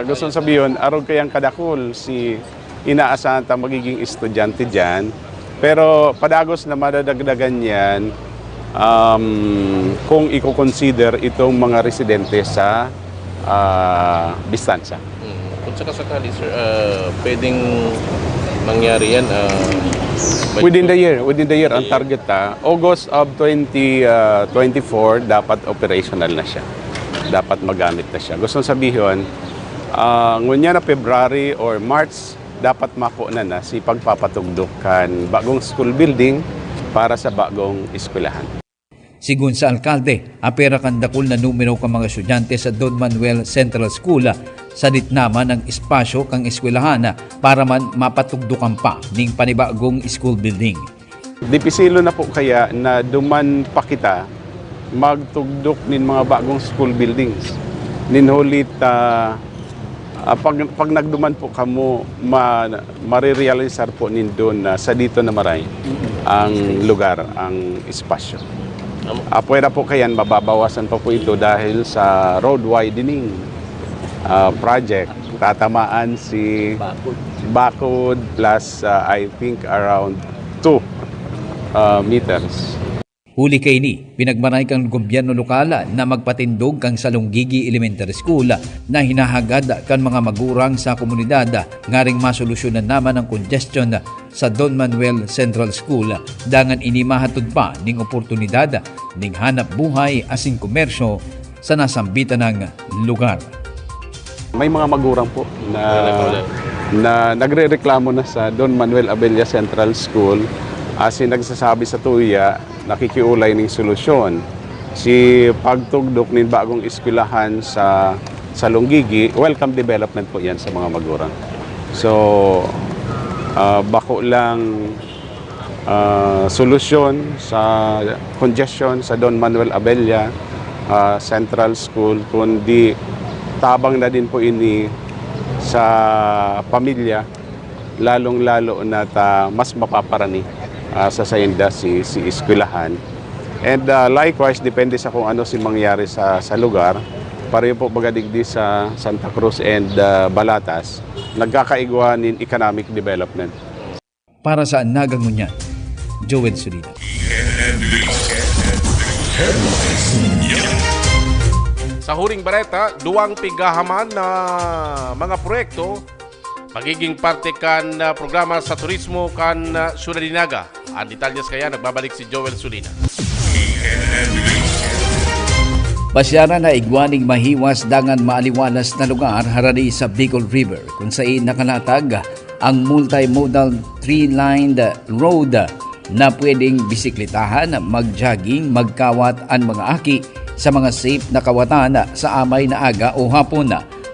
Gusto sabihin, aron kayang kadakol si inaasahan ta magiging estudyante dyan. Pero padagos na madadagdagan yan kung i-consider itong mga residente sa distansya. Kung sakasakali, sir, pwedeng mangyari yan within the year ang target August of 2024 dapat operational na siya, dapat magamit na siya. Gusto sabihin ngunya na February or March dapat makuha na si pagpapatugdukan bagong school building para sa bagong eskwelahan. Sigun sa alkalde, apera kan dakul na numero ka mga estudyante sa Don Manuel Central School sa ditnaman ng espasyo kang eskwelahan para man mapatugdukan pa ning panibagong school building. Dipisilo na po kaya na duman pa kita magtugdok nin mga bagong school buildings. Ninhulit pag nagduman po kamo marirealisar po nindon na sa dito na maray ang lugar, ang espasyo. Pwera po kayan, mababawasan pa po ito dahil sa road widening project. Tatamaan si Bakod plus I think around 2 meters. Huli kay ni, pinagmanay kang gobyerno lokal na magpatindog kang sa Lunggigi Elementary School na hinahagad kan mga magurang sa komunidad ngaring masolusyonan naman ang congestion sa Don Manuel Central School dangan inimahatod pa ning oportunidad ning hanap buhay asing komersyo sa nasambitan ng lugar. May mga magurang po na nagrereklamo na sa Don Manuel Abella Central School asin nagsasabi sa tuya nakikiulay ng solusyon. Si pagtugdok ng bagong eskwelahan sa Lunggigi, welcome development po yan sa mga magurang. So, bako lang solusyon sa congestion sa Don Manuel Abella Central School, kundi tabang na din po ini sa pamilya, lalong-lalo na mas mapaparani sa sayenda si eskwelahan. And likewise, depende sa kung ano si mangyari sa lugar. Pareho po bagadigdi sa Santa Cruz and Balatas, nagkakaigwa ng economic development. Para sa Nagangunyan, Joel Solina. Sa huring baleta, duwang pigahaman na mga proyekto magiging parte kan programa sa turismo kan Siyudad ng Naga. Ang detalyas kaya nagbabalik si Joel Solina. Pasyara na igwaning mahiwas dangan maaliwalas na lugar harani sa Bicol River kung saan nakalatag ang multimodal 3-lined road na pwedeng bisikletahan, mag-jogging, magkawat ang mga aki sa mga safe na kawatan sa amay na aga o hapon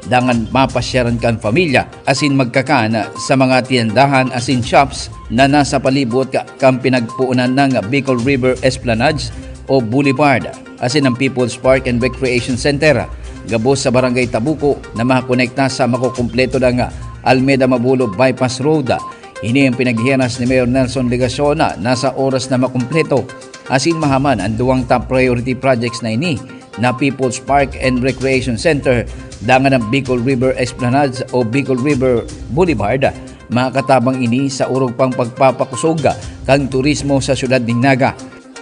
dangan mapasyaran kan pamilya asin magkakan sa mga tiendahan asin shops na nasa palibot kang pinagpuunan ng Bicol River Esplanade o Boulevard asin ang People's Park and Recreation Center gabos sa Barangay Tabuco na makakonekta sa makukumpleto ng Almeda Mabulo Bypass Road. Ini ang pinaghihanas ni Mayor Nelson Ligasyon na nasa oras na makumpleto asin mahaman ang duwang top priority projects na ini na People's Park and Recreation Center dangan ng Bicol River Esplanade o Bicol River Boulevard. Makatabang ini sa urog pang pagpapakusog kang turismo sa siyudad ng Naga.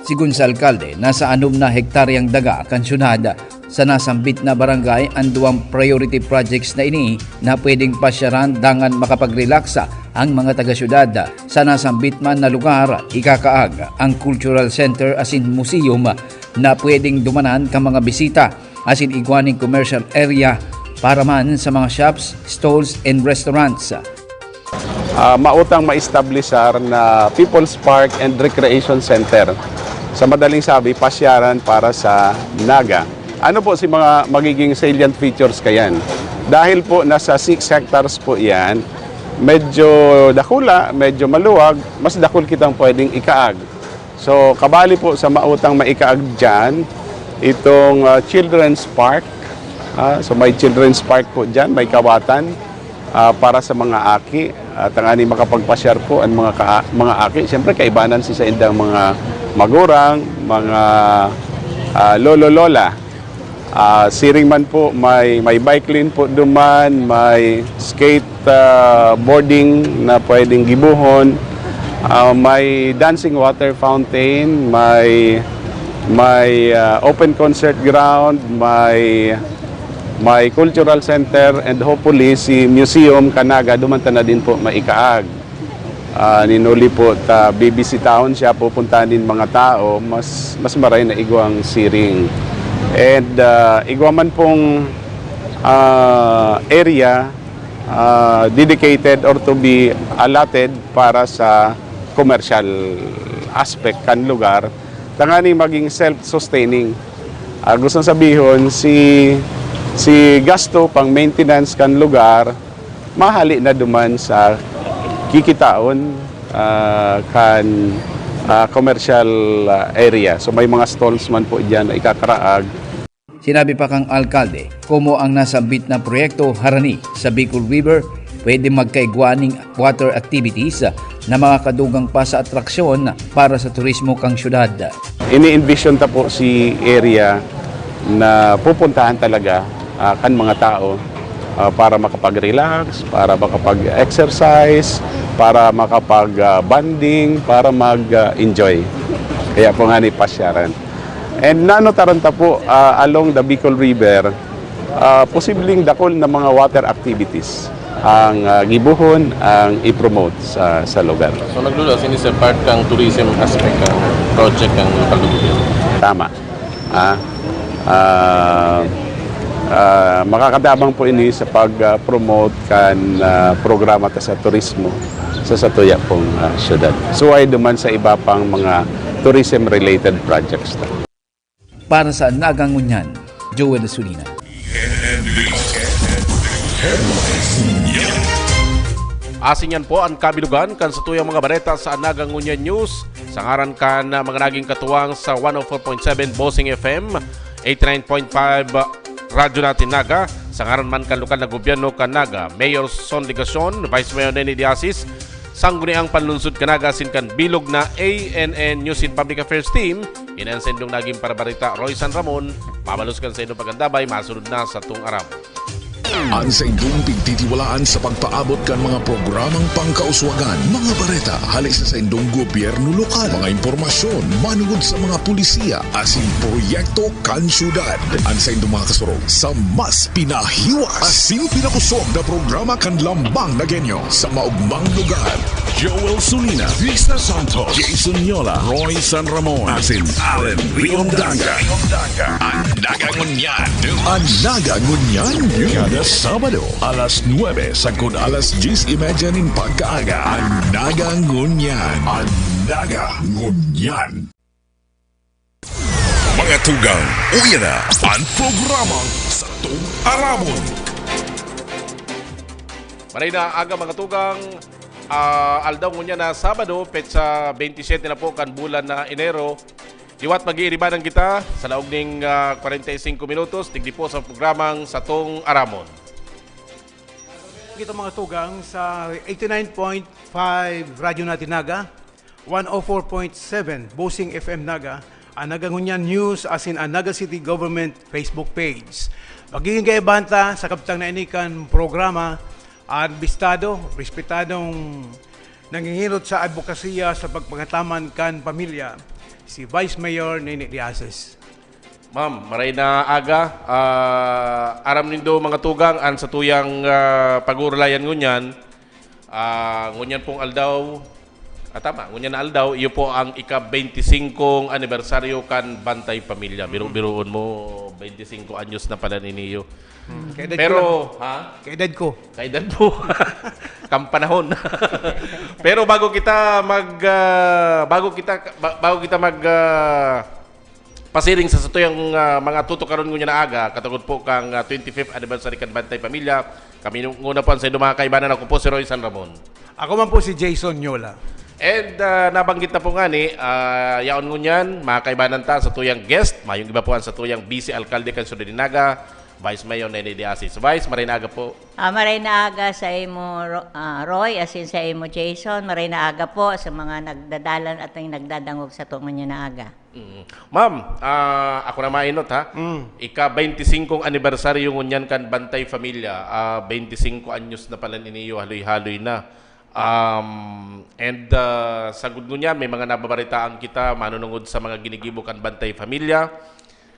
Sigun sa alkalde, nasa 6 na hektaryang daga kan syudad sa nasambit na barangay ang 2 priority projects na ini na pwedeng pasyaran dangan makapag-relaksa ang mga taga-syudad. Sa nasambit man na lugar, ikakaag ang cultural center asin museum na pwedeng dumanan ka mga bisita asin igwaning commercial area para man sa mga shops, stalls and restaurants. Mautang ma-establishar na People's Park and Recreation Center. Sa madaling sabi, pasyaran para sa Naga. Ano po si mga magiging salient features kayan? Dahil po nasa 6 hectares po yan, medyo dakula, medyo maluwag, mas dakul kitang pwedeng ikaag. So kabali po sa mautang maikaag dyan, itong Children's Park. So may Children's Park po dyan, may kawatan para sa mga aki. At ang ani makapagpasyar po ang mga aki. Siyempre kaibanan sa indang mga magurang, mga lolo-lola. Siring man po, may bike lane po duman, may skate boarding na pwedeng gibuhon, may dancing water fountain, may open concert ground, may cultural center, and hopefully si Museum Kanaga dumanta na din po maikaag. Ninuli po bibisitahon siya, pupuntahan din mga tao, mas maray na igwang siring. And igwa man pong area dedicated or to be allotted para sa commercial aspect kan lugar, tangani maging self-sustaining. Gusto sabihin, si gasto pang maintenance kan lugar, mahali na duman sa kikitaon kan commercial area. So may mga stalls man po dyan na ikakaraag. Sinabi pa kang alkalde, kumo ang nasambit na proyekto harani sa Bicol River, pwede magkaigwaning water activities na mga kadugang pa sa atraksyon para sa turismo kang syudad. Ini-envision ta po si area na pupuntahan talaga kan mga tao para makapag-relax, para makapag-exercise, para makapag-bonding, para mag-enjoy. Kaya po nga ni pasyaran. And nanotaranta po along the Bicol River, posibleng dakol na mga water activities ang gibuhon, ang i-promote sa lugar. So naglula, sini sa part kang tourism aspect ng project ng local government. Tama. Makakadabang po ini sa pag-promote kan programa ta sa turismo sa satuya pong syudad. So ay duman sa iba pang mga tourism-related projects. Para sa Nagangunyan, Joel Sulina. Asing yan po ang kabilugan kan sa tuyang mga bareta sa Nagangunyan News. Sangaran kan mga naging katuwang sa 104.7 Bossing FM, 89.5 Radyo Natin Naga. Sangaran man kan lokal na gobyerno kan Naga, Mayor Son Ligacion, Vice Mayor Nenny Diasis, sangguniang panlunsod kanaga sin kan bilog na ANN News and Public Affairs Team, inansendong naging parabarita Roy San Ramon, mabalus kan sa inyong pagandabay, masunod na sa tung aram. Ang sa indong pigtitiwalaan sa pagpaabot kan mga programang pangkauswagan, mga bareta, halis sa indong gobyerno lokal, mga impormasyon, manungod sa mga pulisiya, asin proyekto kan syudad. Ang sa indong mga kasurog sa mas pinahiwas, asin pinakusog na programa kan lambang na genyo sa maugmang lugar. Joel Sulina, Vista Santos, Jason Yola, Roy San Ramon, asin Allen Riondaga. Ang Nagangunyan. Ang Nagangunyan. Kada Sabado, alas 9 sagkod alas 10:30 nin pagkaaga. Ang Nagangunyan. Ang Nagangunyan. Mga tugang, uya na ang programang sa Aramon. Maray na aga mga tugang, aldaw ngunya na Sabado, petsa 27 na po kan bulan na Enero. Liwat mag-iiribanan kita sa laog ning 45 minutos, tigdi po sa programang Satong Aramon. Ito mga tugang sa 89.5 Radyo Natin Naga, 104.7 Bossing FM Naga, ang Nagangunyan News as in ang Naga City Government Facebook page. Magiging kaibanta sa kapitang na inikan programa at bistado, respetadong nangingilot sa advokasya sa pagpangataman kan pamilya. si Vice Mayor Nene Diazes. Ma'am, maray na aga. Aram nindo mga tugang an sa tuyang pag-urlayan ngunyan. Ngunyan pong aldaw. Tama, ngunyan na aldaw. Iyo po ang ika-25 anibersaryo kan Bantay Pamilya. Biro-biroon mo, 25 anyos na pala ninyo. Pero, Kaedad ko. Kaedad po. Kampanahon. Pero bago kita pasiring sa satuyang mga tutukaron ngunya na aga, katungod po kang 25th anniversary kan Bantay Pamilya. Kami nguna po sa mga kaibanan, ako po si Roy San Ramon. Ako man po si Jason Nyola. And nabanggit na po nga ni, yaon ngunyan, mga kaibanan ta sa tuyang guest, mayong iba po ang sa tuyang Vice Alcalde kan Ciudad Dinaga, Vice Mayor Nene Diazes. Vice, maray na aga po. Maray na aga sa imo Roy, as in sa imo Jason. Maray na aga po sa mga nagdadalan at yung nagdadangog sa tungan niya na aga. Ma'am, ako na mainot ha. Ika-25 anibersaryo ngunyan kan Bantay Pamilya. 25 anyos na pala niniyo, haloy-haloy na. Sagud ngunya, may mga nababaritaan kita manunungod sa mga ginigibo kan Bantay Pamilya.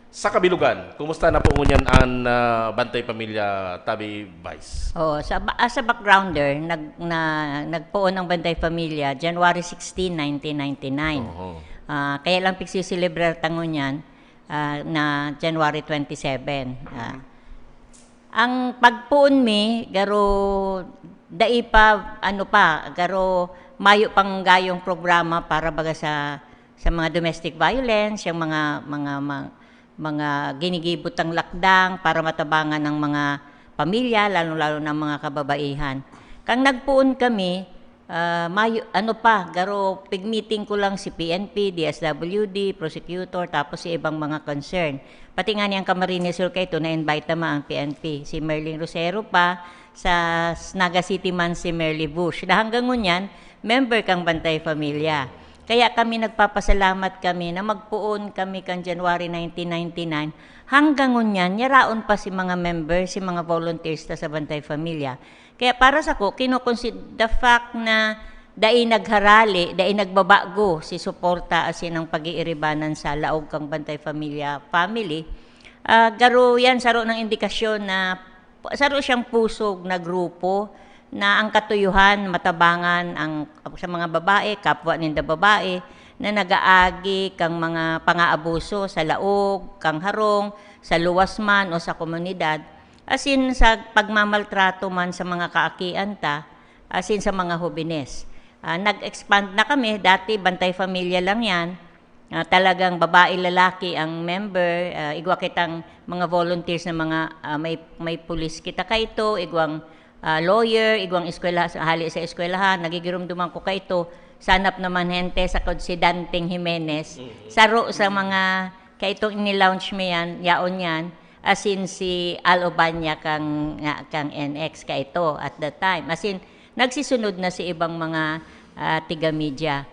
Sa kabilugan, kumusta na po ngunyan ang Bantay Pamilya, Tabi Vice? As a backgrounder, nagpuon ng Bantay Pamilya January 16, 1999. Kaya lang pigsiselebrate tango niyan na January 27. Ang pagpuon mi, garo dai pa, garo mayo pang gayong programa para baga sa mga domestic violence, yung mga ginigibot ang lakdang para matabangan ng mga pamilya, lalo-lalo ng mga kababaihan. Kang nagpuon kami, garo pig-meeting ko lang si PNP, DSWD, prosecutor, tapos si ibang mga concern. Pati nga niyang Camarines Sur kayo, na-invite naman ang PNP. Si Merlin Rosero pa, sa Naga City man si Merly Bush. Na hanggang ngunyan, member kang Bantay Pamilya. Kaya kami nagpapasalamat kami na magpuon kami kan January 1999 hanggang ngunyan, yaraon pa si mga members, si mga volunteers sa Bantay Pamilya. Kaya para sa ko, kinoconsider the fact na dai nagharali, dai nagbabago si suporta asin ang pag-iiribanan sa laog kang Bantay Pamilya family. Garo yan, saro ng indikasyon na saro siyang pusog na grupo na ang katuyuhan, matabangan sa mga babae, kapwa ninda babae, na nagaagi kang mga pang-aabuso sa laog, kang harong, sa luwas man o sa komunidad, asin sa pagmamaltrato man sa mga kaakian ta, asin sa mga hobines. Nag-expand na kami, dati Bantay Pamilya lang yan, talagang babae, lalaki ang member, igwa kitang mga volunteers na mga may pulis kita kaito, igwang lawyer, igwang eskwela, hali sa eskwelahan, nagigirumduman ko kaito, sanap naman hente sa Konsidanteng Jimenez, saro sa mga kaitong ini-launch mo yan, yaon yan, asin si Al Obanya kang NX kaito at that time. Asin nagsisunod na si ibang mga tiga-media.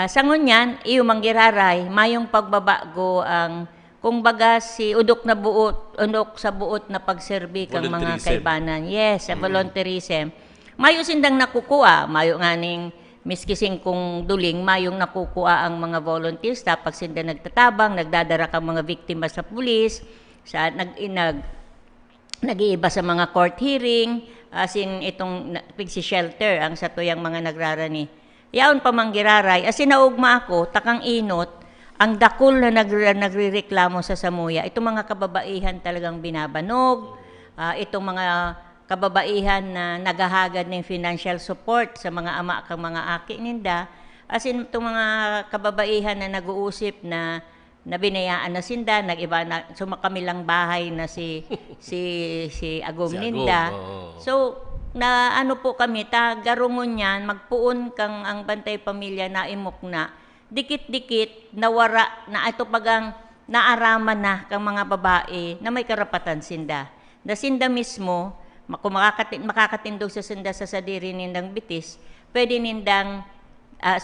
Sa ngunyan, iyo manggiraray, mayong pagbabago ang kung baga si udok sa buot na pagserbi kang mga kaibanan. Yes, sa volunteerism. Mayo sindang nakukuha, mayo nganing miskising kung duling, mayong nakukuha ang mga volunteers tapos sinda nagtatabang, nagdadara kang mga biktima sa pulis, sa nag-iiba sa mga court hearing, asin itong pigsi-shelter ang sa tuyang mga nagrarani. Yaon pa manggiraray, asin naugma ako, takang inot, ang dakol na nagrereklamo sa Samuya, itong mga kababaihan talagang binabanog, itong mga kababaihan na naghahagad ng financial support sa mga ama kang mga aki ninda, asin itong mga kababaihan na nag-uusip na binayaan na sinda, nag-iba na sumakamilang bahay na si Agom ninda. So, na ano po kami, garungon yan, magpuon kang ang Bantay Pamilya na imok na, dikit-dikit, nawara, na ito pagang naaraman na kang mga babae na may karapatan sinda. Na sinda mismo, kung makakatindog sa sinda sa sadiri nindang bitis, pwede nindang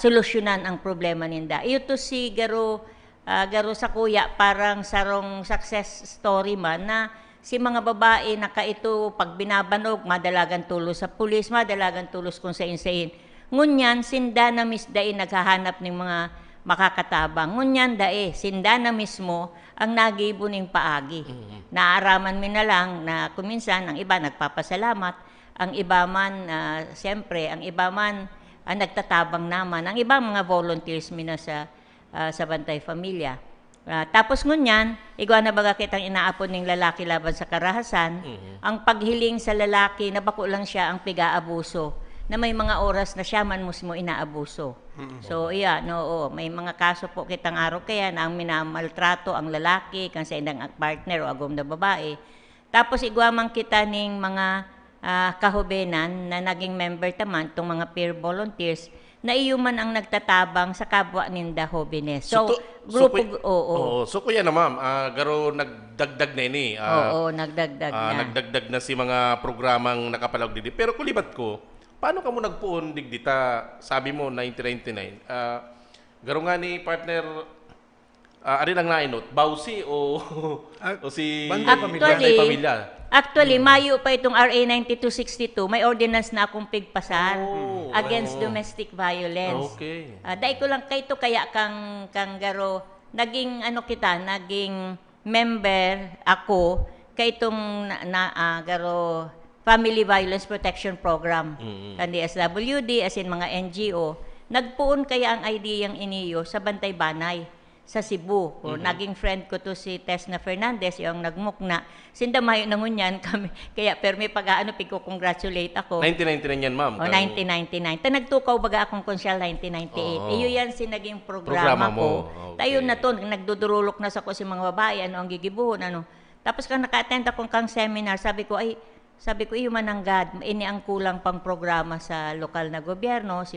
solusyonan ang problema ninda. Ito si Garo sa kuya, parang sarong success story man na si mga babae na kaito pag binabanog, madalagan tulos sa pulis, madalagan tulos kung sain-sain. Ngunyan, sinda na misdain naghahanap ng mga makakatabang. Ngunyan dae, sinda na mismo ang nagibo ning paagi. Naaraman mi na lang na kuminsan ang iba nagpapasalamat, ang iba man, siyempre, ang iba man nagtatabang naman, ang ibang mga volunteers mi na sa Bantay Pamilya. Tapos ngunyan, igwa na baga kitang inaapon ng lalaki laban sa karahasan, ang paghiling sa lalaki na bako lang siya ang piga-abuso, na may mga oras na siya man mismo inaabuso. So, may mga kaso po kitang araw kaya na ang minamaltrato ang lalaki, kang sa indang partner o agom na babae. Tapos igwa man kita ning mga kahubenan na naging member taman, itong mga peer volunteers, na iyo man ang nagtatabang sa kapwa ninda hobenes. So So kuya na ma'am, garo nagdagdag na ini. Nagdagdag na. Nagdagdag na si mga programang nakapalag didi. Pero kulibat ko, paano ka mo nagpuon digdita? Sabi mo 1999. Garo nga ni partner ari lang nainot, Bausi o si Bantay Pamilya. Actually, Mayo pa itong RA 9262, may ordinance na akong pigpasar against domestic violence. Okay. Dahil ko lang kayo kaya kang garo, naging member ako kay itong garo Family Violence Protection Program. Kan DSWD, as in mga NGO, nagpuon kaya ang ideyang iniyo sa Bantay Banay sa Cebu. Naging friend ko to si Tesna Fernandez, yung nagmukna. Sindamayo na ngunyan kami. Kaya, pero may pigko-congratulate ako. 1999 yan, ma'am. 1999. Nagtukaw baga akong konsyal 1998. Iyo yan naging programa ko. Okay. Tayo na to, nagdudurulok na sa ko si mga babae, ang gigibuhon, Tapos kang naka-attend akong kang seminar, sabi ko, iyo mananggad, ini ang kulang pang programa sa lokal na gobyerno,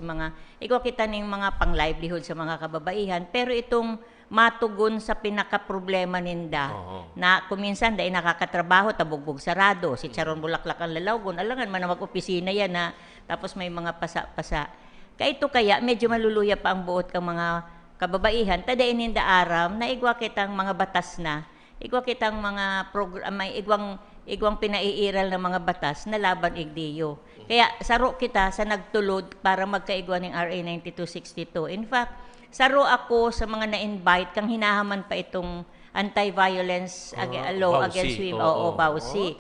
ikaw kita ning mga pang-livelihood sa mga kababaihan, pero itong matugon sa pinaka-problema ninda, na kuminsan dahil nakakatrabaho, tabugbog sarado, si Charon Bulaklak ang lalawgon, alangan man na mag-opisina yan tapos may mga pasa-pasa. Kaya medyo maluluya pa ang buot kang mga kababaihan, tadain ninda aram, na igwa kitang mga batas na, igwa kitang mga may igwang pinaiiral ng mga batas na laban igdiyo. Kaya saro kita sa nagtulod para magkaigwa ng RA 9262. In fact, saro ako sa mga na-invite kang hinahaman pa itong anti-violence law against women. Bausi.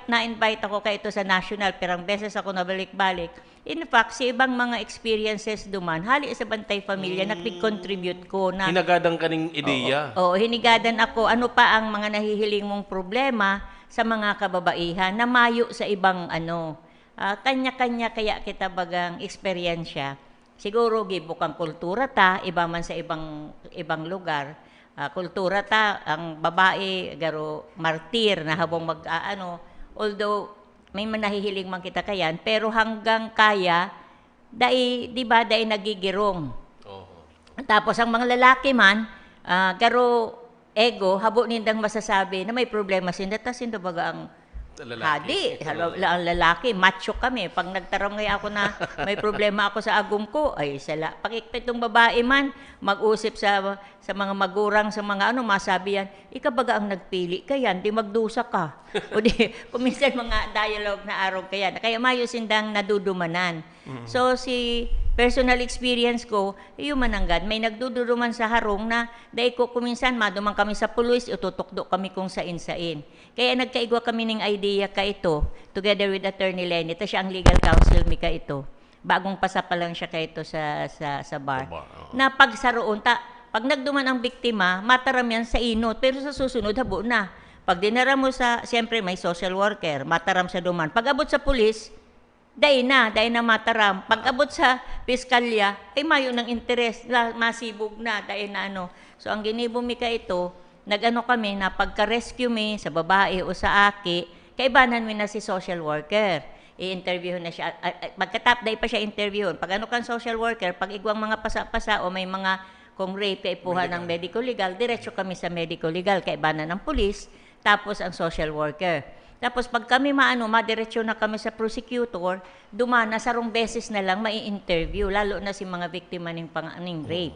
Na-invite ako kay ito sa national, perang beses ako nabalik-balik. In fact, sa ibang mga experiences duman, hali sa Bantay Pamilya, nag-contribute ko na... Hinigadan ka ng ideya. Hinigadan ako. Ano pa ang mga nahihiling mong problema sa mga kababaihan na mayo sa ibang kanya-kanya kaya kita bagang eksperyensya. Siguro gibukang kultura iba man sa ibang lugar. Kultura ang babae garo martir na habang although may manahihiling man kita kayan, pero hanggang kaya dai nagigirong. Tapos ang mga lalaki man garo ego, habo nindang masasabi na may problema sinda baga ang hadi. Ang lalaki, macho kami. Pag nagtaram ngayon ako na may problema ako sa agum ko, ay sala. Pagkitong babae man, mag-usip sa mga magurang, sa mga masabi yan, ikabaga ang nagpili ka yan, di magdusa ka. O di, kuminsan mga dialogue na araw kaya. Kaya mayo sindang nadudumanan. So, si personal experience ko, iyo mananggad, may nagduduruman sa harong na dahil ko kuminsan madumang kami sa pulis, ututokdo kami kung sain-sain. Kaya nagkaigwa kami ng idea ka ito, together with Attorney Lenny, ito siya ang legal counsel mi ka ito. Bagong pasa pa lang siya ka ito sa bar. Na pagsaroon, pag nagduman ang biktima, mataram yan sa inot, pero sa susunod, habo na. Pag dinara mo siyempre may social worker, mataram sa duman. Pag abot sa pulis, dahil na mataram. Pag abot sa piskalya, ay mayo ng interes, masibog na, dahil na So, ang ginibumi ka ito, kami na pagka-rescue mi sa babae o sa aki, kaibanan mi na si social worker. I-interview na siya. Pagkatap, dahil pa siya interview. Pag kang social worker, pag igwang mga pasa-pasa o may mga kung rape, kaipuhan ng medico-legal, diretso kami sa medico-legal, kaibanan ng pulis, tapos ang social worker. Tapos pag kami madiretso na kami sa prosecutor, dumana sarong beses na lang mai-interview, lalo na si mga biktima ng rape.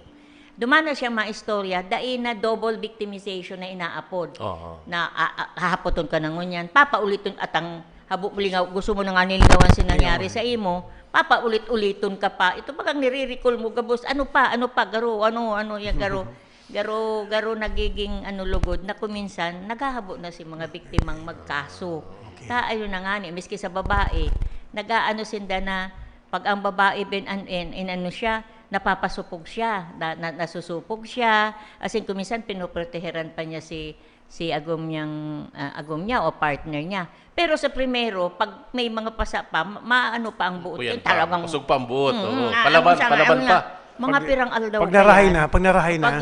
Dumana siya maistorya, dahil na double victimization na inaapod. Na hahapoton ka ng ngunyan, papaulitin at habo lingaw, gusto mo na nga niligawan si nangyari sa imo, papaulit-uliton ka pa. Ito bagang nire-recall mo, gabos, ano pa, garo, yan, garo nagiging lugod na kuminsan, naghahabo na si mga biktimang magkaso. Ayun na nga miski sa babae, nag-aano sinda na, pag ang babae siya, napapasupog siya, nasusupog siya, as in kuminsan pinoproteheran pa niya si agom niya o partner niya. Pero sa primero, pag may mga pasa pa, maano pa ang buot. Yan Talagang pasok pa ang buot. Palaban pa. Mga pirang aldaw. Pag narahay na.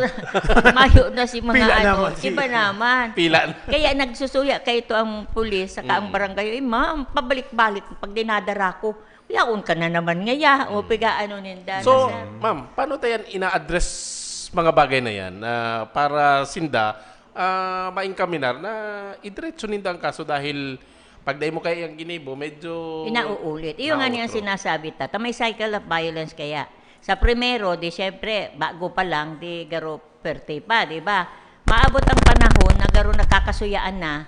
Mayo na si mga Pila naman. Iba naman. Pila. Kaya nagsusuya kay ito ang pulis, saka ang barangay, ma'am, pabalik-balik pag dinadara ko. Yaon ka na naman ngaya, o pigaano ninda. So, ma'am, paano tayo ina-address mga bagay na yan para sinda mainkaminar na idiretso ninda ang kaso dahil pag dahil mo kayo yung ginibo, medyo inauulit. Iyon nga niyang sinasabi may cycle of violence kaya. Sa primero, di syempre, bago pa lang, di garo perte pa, di ba? Maabot ang panahon na garo nakakasuyaan na,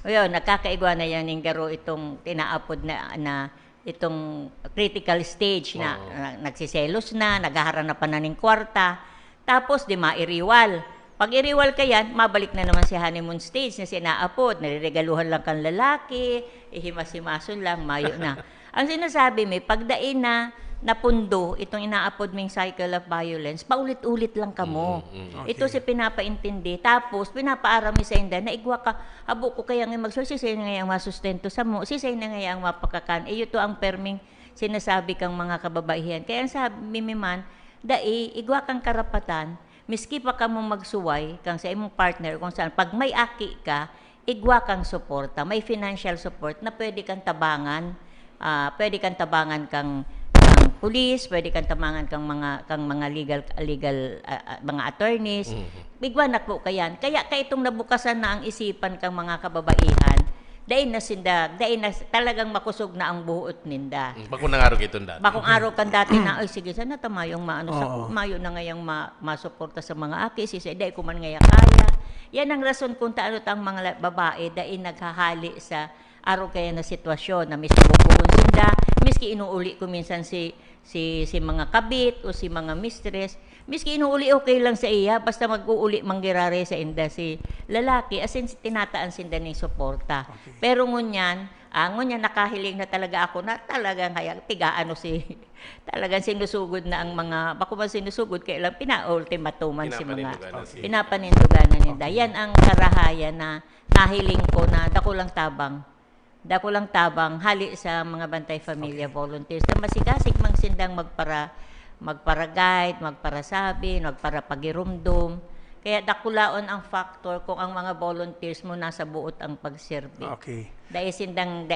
nakakaigwa na yan yung garo itong tinaapod na itong critical stage na nagsiselos na, naghaharanapan na ng kwarta, tapos di mairiwal. Pag iriwal ka yan, mabalik na naman si honeymoon stage na sinaapod, nariregaluhan lang kang lalaki, ihimas-himason lang, mayo na. Ang sinasabi pagdain na napundo, itong inaapod mong cycle of violence, paulit-ulit lang ka mo. Ito si pinapaintindi. Tapos, pinapaarami sa inda na igwa ka, habo ko kaya nga magsusisay na nga ang masustento sa mo, sisay na nga ang mapakakan. Ito ang perming sinasabi kang mga kababaihan. Kaya sabi man, igwa kang karapatan, miski pa ka mong magsuway, kang sa imong partner, kung saan, pag may aki ka, igwa kang suporta, may financial support na pwede kang tabangan, kang pulis, pwede kang tamangan kang mga legal mga attorneys. Bigwa na po kayan. Kaya itong nabukasan na ang isipan kang mga kababaihan, dain na talagang makusog na ang buot ninda. Bakong araw kitong dati. Bakong araw kan dati na, sige, sana tamayong mayo na ngayang masuporta sa mga aki, dain ko man ngaya kaya. Yan ang rason kung taano tang mga babae, dain naghahali sa araw kaya na sitwasyon na mismo bubuhon sinda, miski inuuli ko minsan si mga kabit o si mga mistress, miski inuuli okay lang sa iya, basta mag-uuli manggirare sa inda si lalaki, as in tinataan sinda ng suporta. Okay. Pero ngunyan nakahiling na talaga ako na talagang talagang sinusugod na ang mga, bako man sinusugod, kailang pina-ultimatuman si mga, pinapanindugan na ninda. Okay. Yan ang karahayan na nahiling ko na dako lang tabang hali sa mga Bantay Pamilya volunteers na masigasig mang sindang magpara-guide, magparasabi, magparapagirumdum. Kaya dakulaon ang factor kung ang mga volunteers mo nasa buot ang pagserbi. Okay. Dahil sindang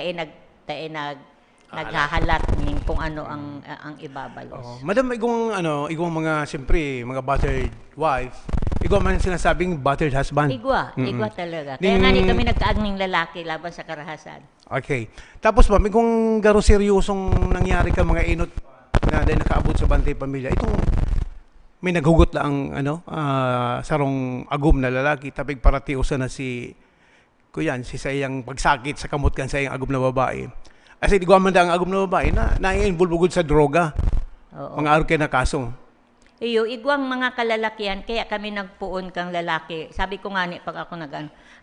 naghahalat kung ano ang ibabalos. Madam, igong mga siyempre mga battered wife, igwa man sinasabing battered husband. Igwa talaga. Kaya nga kami nagkaagning lalaki laban sa karahasan. Okay. Tapos ba, igong garo seryosong nangyari ka mga inot na dahil nakaabot sa Bantay Pamilya, itong may naghugot lang sarong agum na lalaki, tapig paratiusan na si sayang pagsakit sa kamot kan sayang agum na babae. Kasi di ko man ang agum na babae na nai-involve sa droga. Oo. Mga araw kayo na kaso. Igwang mga kalalakihan, kaya kami nagpuon kang lalaki. Sabi ko nga pag ako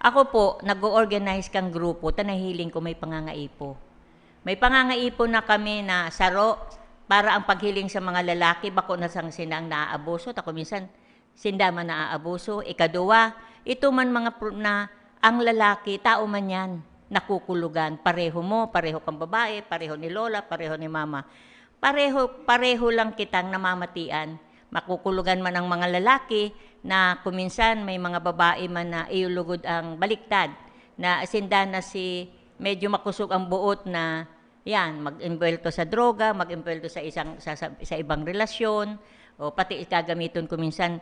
ako po, nag-organize kang grupo, tanahiling ko may pangangaipo. May pangangaipo na kami na saro, para ang paghiling sa mga lalaki, bako na sang sinang naaabuso, tako minsan sinda man naaabuso. Ikaduwa, ito man mga na ang lalaki, tao man yan, nakukulugan. Pareho mo, pareho kang babae, pareho ni lola, pareho ni mama. Pareho lang kitang namamatian. Makukulugan man ang mga lalaki na kuminsan may mga babae man na iulugod ang baliktad na sinda na medyo makusog ang buot na yan, mag-imbwelto sa droga, mag-imbwelto sa ibang relasyon, o pati gagamiton kuminsan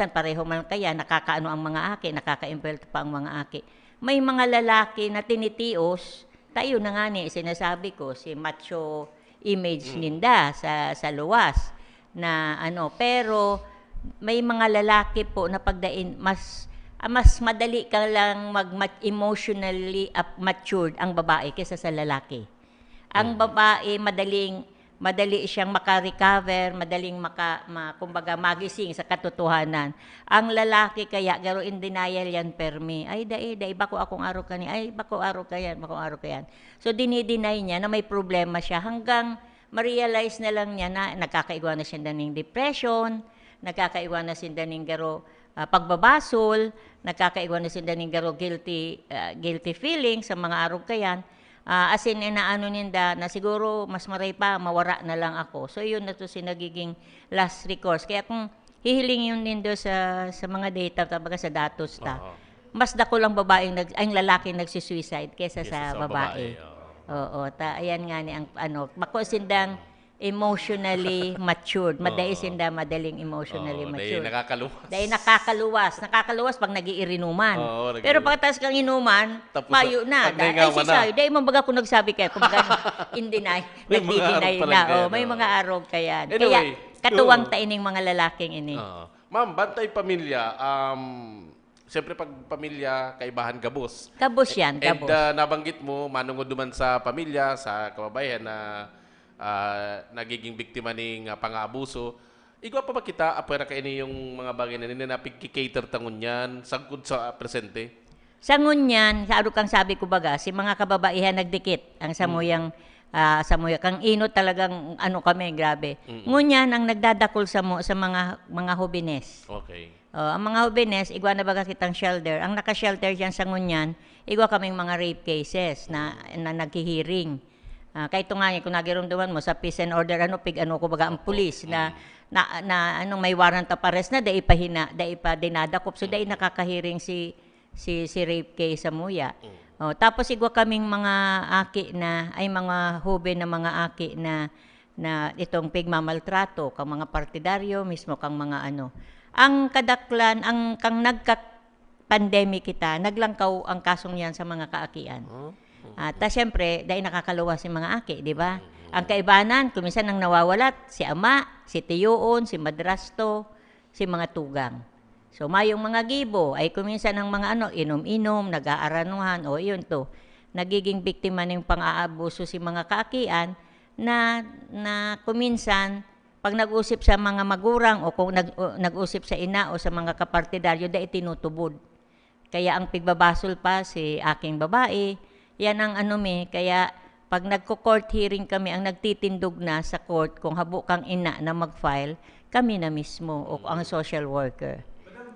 pareho man kaya nakakaano ang mga aki, nakaka-imbwelto pa ang mga aki. May mga lalaki na tinitios, tayo na nga sinasabi ko, si macho image ninda sa luwas na pero may mga lalaki po na pagdain mas mas madali ka lang emotionally matured ang babae kaysa sa lalaki. Ang babae madali siyang maka-recover, madaling kumbaga magising sa katotohanan. Ang lalaki kaya garo in denial yan permi. Ay dai bako akong araw kani. Ay bako araw kayan. So dinideny niya na may problema siya hanggang ma-realize na lang niya na nagkakaiwan na siya ng depression, nagkakaiwan na siya ng garo pagbabasol, nagkakaiwan na siya ng garo guilty feeling sa mga araw kayan. As in, inaano ninda na siguro mas maray pa, mawara na lang ako. So, yun na to si nagiging last recourse. Kaya kung hihiling yun nindo sa mga data, tabaga sa datos mas dako lang ang lalaki nagsisuicide kesa sa babae. Oo, ayan nga ni ang makusindang emotionally matured. Madaling emotionally matured. Nakakaluwas pag nag-iirinuman. Pero pagkatapos kang inuman, mayo na. Dahil mabaga kung nagsabi kayo, kung nagdi-deny na. May mga araw kayan. Kaya katuwang taining mga lalaking ini. Ma'am, bantay pamilya, siyempre pag pamilya, kaibahan gabos. Gabos yan, gabos. And nabanggit mo, manungod duman sa pamilya, sa kababayan na nagiging biktima ng pang-aabuso. Igwa pa ba kita, apwera ka ini yung mga bagay na napig-cater tangon yan, sagkod sa presente? Sa ngunyan, sa kang sabi ko baga, si mga kababaihan nagdikit, ang samuyang kang ino talagang kami, grabe. Ngunyan ang nagdadakol sa mga hobines. Okay. Ang mga hobines, igwa na baga kitang shelter. Ang naka-shelter dyan sa ngunyan, igwa kaming mga rape cases na naghihiring. Kahit nga kung nagirumduman mo sa peace and order baga ang pulis na may warrant of arrest na dai pa dinadakop, so dai nakakahiring si rape case sa muya. Tapos igwa kaming mga aki na ay mga hube na mga aki na itong pigmamaltrato kang mga partidaryo mismo kang mga ang kadaklan kang nagka-pandemic kita naglangkaw ang kasong yan sa mga kaakian. Siyempre, dahil nakakaluwas si mga aki, di ba? Ang kaibanan, kuminsan nang nawawalat, si ama, si tiyoon, si madrasto, si mga tugang. So, mayong mga gibo, ay kuminsan ng mga inom-inom, nag-aaranuhan, yun to. Nagiging biktima ng pang-aabuso si mga kaakian na kuminsan, pag nag-usip sa mga magurang o kung nag-usip sa ina o sa mga kapartidaryo, dahil tinutubod. Kaya ang pigbabasol pa si aking babae, yan ang kaya pag nagko-court hearing kami, ang nagtitindog na sa court, kung habo kang ina na mag-file, kami na mismo o ang social worker. Madam,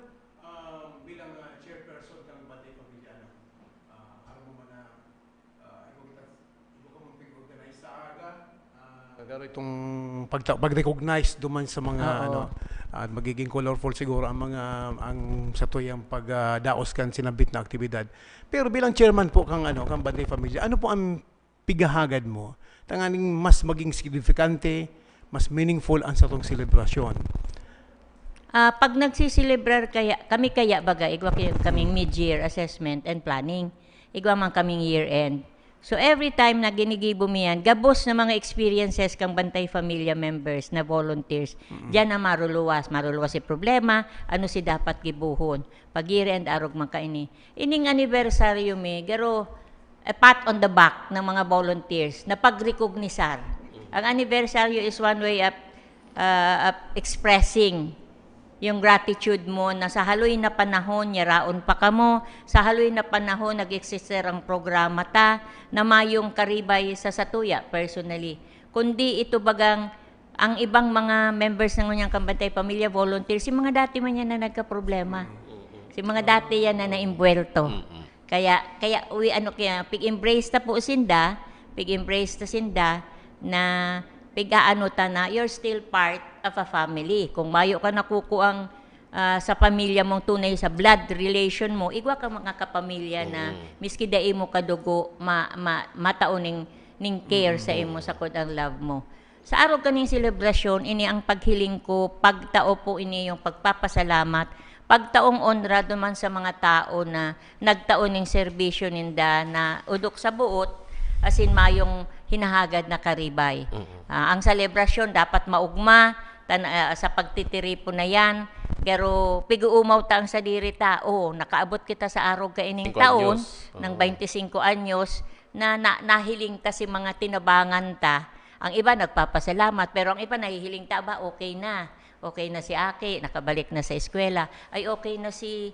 bilang chairperson ng Bantay Pamilya, alam mo man na ibo ka mong pag-organize sa aga, garo itong pag-recognize duman sa mga at magiging colorful siguro ang sa tuyang pagdaos kan sinabit na aktibidad. Pero bilang chairman po kang Bantay Pamilya, ano po ang pigahagad mo tanganing mas maging signifikante, mas meaningful ang satong selebrasyon? Pag nagsiselebrar kami baga igwa kaming mid-year assessment and planning. Igwa man kaming year-end. So every time na ginigibo mo yan, gabos na mga experiences kang Bantay Pamilya members na volunteers, diyan na maruluwas si problema, si dapat gibuhon. Pag year-end arog man kaini. Ining anniversary garo a pat on the back ng mga volunteers na pag-recognisar. Ang anniversary is one way of expressing yung gratitude mo na sa haloy na panahon, yaraon pa kamo, sa haloy na panahon, nag-exister ang programa na mayong karibay sa satuya, personally. Kundi ito bagang, ang ibang mga members ng Ngunyang Bantay Pamilya, volunteers, si mga dati man yan na nagka-problema. Si mga dati yan na na-imbuelto. Kaya pig-embrace ta po sinda, na you're still part of a family. Kung mayo ka nakukuang sa pamilya mong tunay sa blood relation mo, igwa ka mga kapamilya na miski dai mo kadugo mataon ning care sa imo sakod ang love mo. Sa araw kaning selebrasyon, ini ang paghiling ko, pagtao po ini yung pagpapasalamat, pagtaong onrado man sa mga tao na nagtaon ning serbisyo ninda na udok sa buot, asin mayong hinahagad na karibay. Ang selebrasyon dapat maugma sa pagtitiripo na yan, Garo piguumaw ta ang sadiri tao, nakaabot kita sa arog ka ining 5 taon anyos. ng 25 anyos na nahiling ta si mga tinabangan ta. Ang iba nagpapasalamat, pero ang iba nahihiling ta ba okay na. Okay na si Aki, nakabalik na sa eskwela. Ay okay na si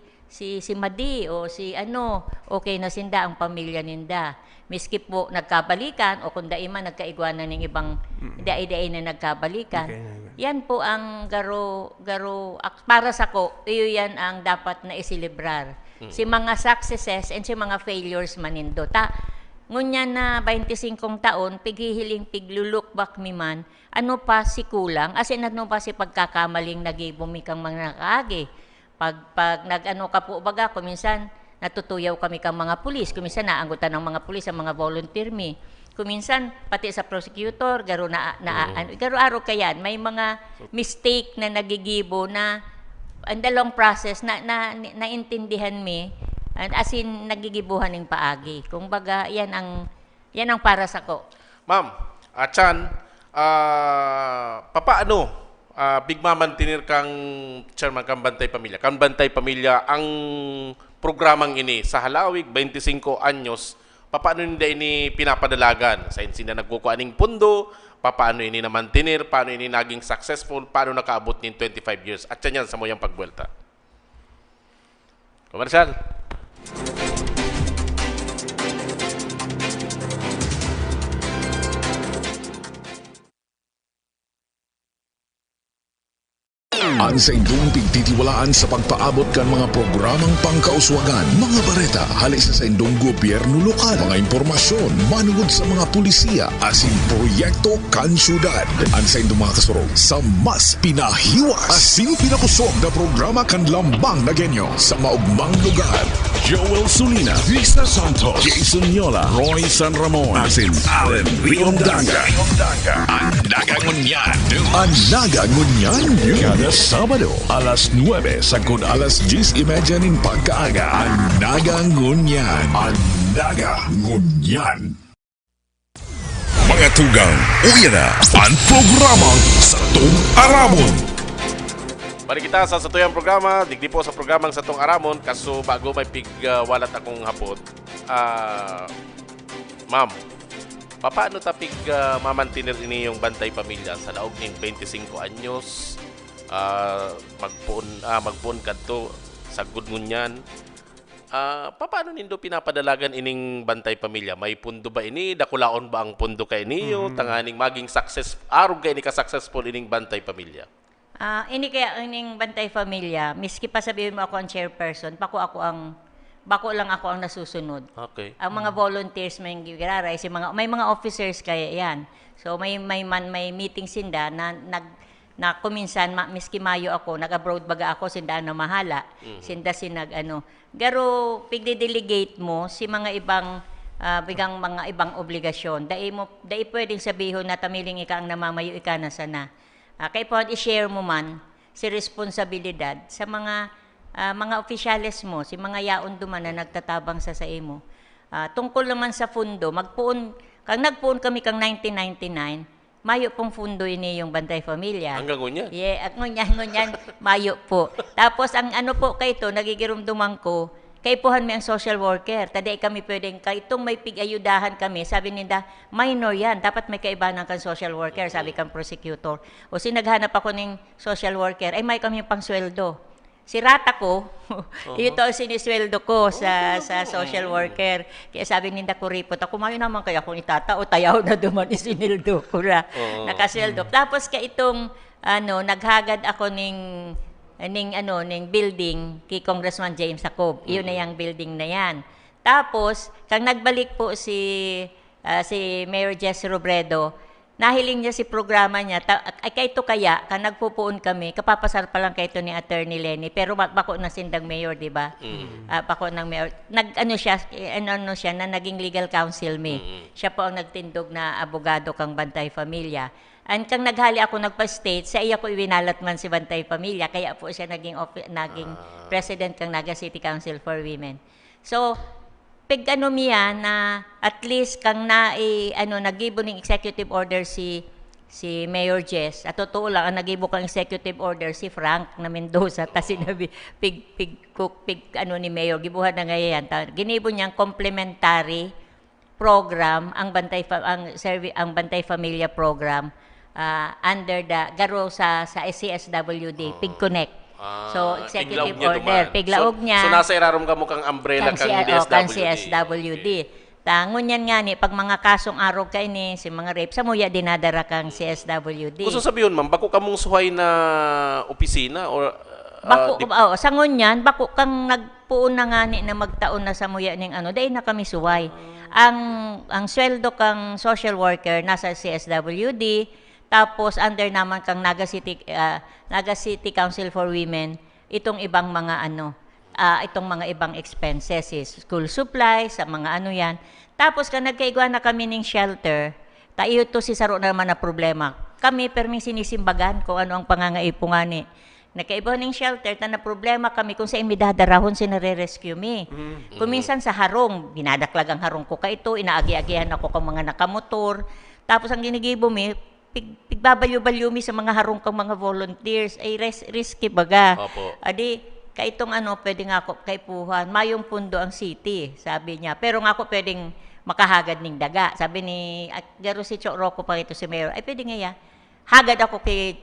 Madi o si ano, okay na sinda ang pamilya ninda. Miski po nagkabalikan o kung daiman nagkaigwanan ng ibang dai-dai na nagkabalikan. Yan po ang garo para sa ko, iyo yan ang dapat na isilibrar. Si mga successes and si mga failures manindo. Ngunya na 25 taon, pighihiling pigluluk back mi man, ano pa si kulang, asin ano pa si pagkakamaling nagibumi kang mga nakaagi. Pag nag-ano ka po baga, kuminsan natutuyaw kami kang mga pulis, kuminsan naanggutan ng mga pulis ang mga volunteer mi. Kuminsan pati sa prosecutor, garo araw kayan, may mga mistake na nagigibo na ang dalawang process na naintindihan mi, as in nagigibuhan ng paagi. Kung baga, yan ang para sa ko. Ma'am, Chan, papaano bigmamantinir kang chairman kang Bantay Pamilya? Kang Bantay Pamilya ang programang ini sa halawig 25 anyos, paano hindi ini pinapadalagan? Sa insin na nagkukuha ng pundo, paano ini namantinir, paano ini naging successful, paano nakaabot ng 25 years? At yan sa moyang pagbuelta. Komersyal. Ang sa indong pigtitiwalaan sa pagpaabot kan mga programang pangkauswagan, mga bareta, halis sa indong gobyerno lokal, mga impormasyon, manugod sa mga pulisiya, asin proyekto kan syudad. Ang sa indong mga kasurog sa mas pinahiwas, asin pinakusog na programa kan lambang na genyo sa maugmang lugar. Joel Sulina, Vista Santos, Jason Yola, Roy San Ramon, asin Allen Riondaga. Ang nagangunyan, kada Sabado, alas 9 sagud alas 10:30 nin pagkaaga. Ang nagangunyan. Ang nagangunyan. Mga tugang, uya na ang programang Satong Aramon. Balik kita sa satuyang programa, digdi po sa programang Satong Aramon, kaso bago may pigwalat akong hapot. Ma'am, paano tapig mamantinir ini yung Bantay Pamilya sa laog ng 25 anyos? Magpuon kadto sa gudngunyan. Paano nindo pinapadalagan ining Bantay Pamilya? May pundo ba ini? Dakulaon ba ang pundo kay niyo? Tanganing maging success, arog kay ni ka-successful ining Bantay Pamilya? Ini kaya ining Bantay Pamilya, miski pa sabihin mo ako ang chairperson, bako lang ako ang nasusunod. Okay. Ang mga volunteers may giraray, may mga officers kaya yan. So may meeting sinda na kuminsan miski mayo ako nag-abroad baga ako sinda na mahala. Sinda garo pigde-delegate mo si mga ibang bigang mga ibang obligasyon. Dai pwedeng sabihin na tamiling ika ang namamayo ika na sana. Kay po i-share mo man si responsibilidad sa mga opisyales mo, si mga yaon duman na nagtatabang sa imo. Tungkol naman sa fundo, nagpuon kami kang 1999, mayo pong fundo ini yung Bantay Pamilya. Hanggang ngunyan? Yeah, ngunyan, mayo po. Tapos ang ano po kay ito, nagigirumduman ko, kaipuhan mi ang social worker. Taday kami pwedeng, itong may pig-ayudahan kami, sabi ninda, minor yan, dapat may kaibanan kang social worker, sabi kang prosecutor. O sinaghanap ako ng social worker, ay may kami pang sweldo. Si rata ko, ito ang sinisweldo ko sa social worker. Kaya sabi ninda ko ripot, ako mayo naman kaya kung itatao, tayaw na duman isinildo ko na nakasweldo. Tapos ka itong, naghagad ako ning building kay Congressman James Jacob. Iyon na yung building na yan. Tapos, kang nagbalik po si Mayor Jess Robredo, nahiling niya si programa niya. Kaya ito kaya, nagpupuon kami, kapapasar pa lang kayo ni Attorney Lenny, pero bako na sindang mayor, di ba? Bako ng mayor. Siya, na naging legal counsel me. Siya po ang nagtindog na abogado kang Bantay Pamilya. And kang naghali ako nagpa-state, sa iya ko iwinalat man si Bantay Pamilya, kaya po siya naging president kang Naga City Council for Women. So, na at least kang nagibo ng executive order si si Mayor Jess. At totoo lang, ang nagibo kang executive order si Frank na Mendoza. Tapos sinabi, ano ni Mayor, gibuhan na ngayon. Ginibo niyang complementary program, ang Bantay Familia program, under the, garo sa CSWD, Pig Connect. So, executive order, piglaog niya. So, nasa irarom ka mo kang umbrella kang CSWD. Tangon yan nga ni, pag mga kasong araw kay ni, si mga rape, sa muya dinadara kang CSWD. Gusto sabihin, ma'am, bako kamong suhay na opisina or sangon yan, bako kang nagpuon na nga ni na magtaon na sa muya ning ano, dahil na kami suway. Ang sweldo kang social worker nasa CSWD, tapos under naman kang Naga City Council for Women, itong ibang mga itong mga ibang expenses is school supplies, sa mga ano yan. Tapos ka nagkaigwa na kami ng shelter, tayo to si Saro naman na problema. Kami perming sinisimbagan kung ano ang pangangaipungan ni. Nagkaiba ng shelter, na problema kami kung sa imidadarahon sinare-rescue me. Kung minsan sa harong, binadaklag ang harong ko ka ito, inaagi-agihan ako kang mga nakamotor. Tapos ang ginigibo me, pigbabalyo-balyo mi sa mga harong kang mga volunteers, ay risky baga. Opo. Adi, kaitong pwede nga ako kaipuhan, mayong pundo ang city, sabi niya. Pero nga ako pwedeng makahagad ng daga. Sabi ni, garo si Cho Rocco pa ito si Mayor, ay pwede nga ya. Hagad ako kay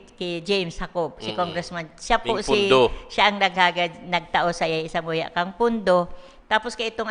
James Jacob, si Congressman. Siya po siya ang nagtao sa isa moya kang pundo. Tapos kay itong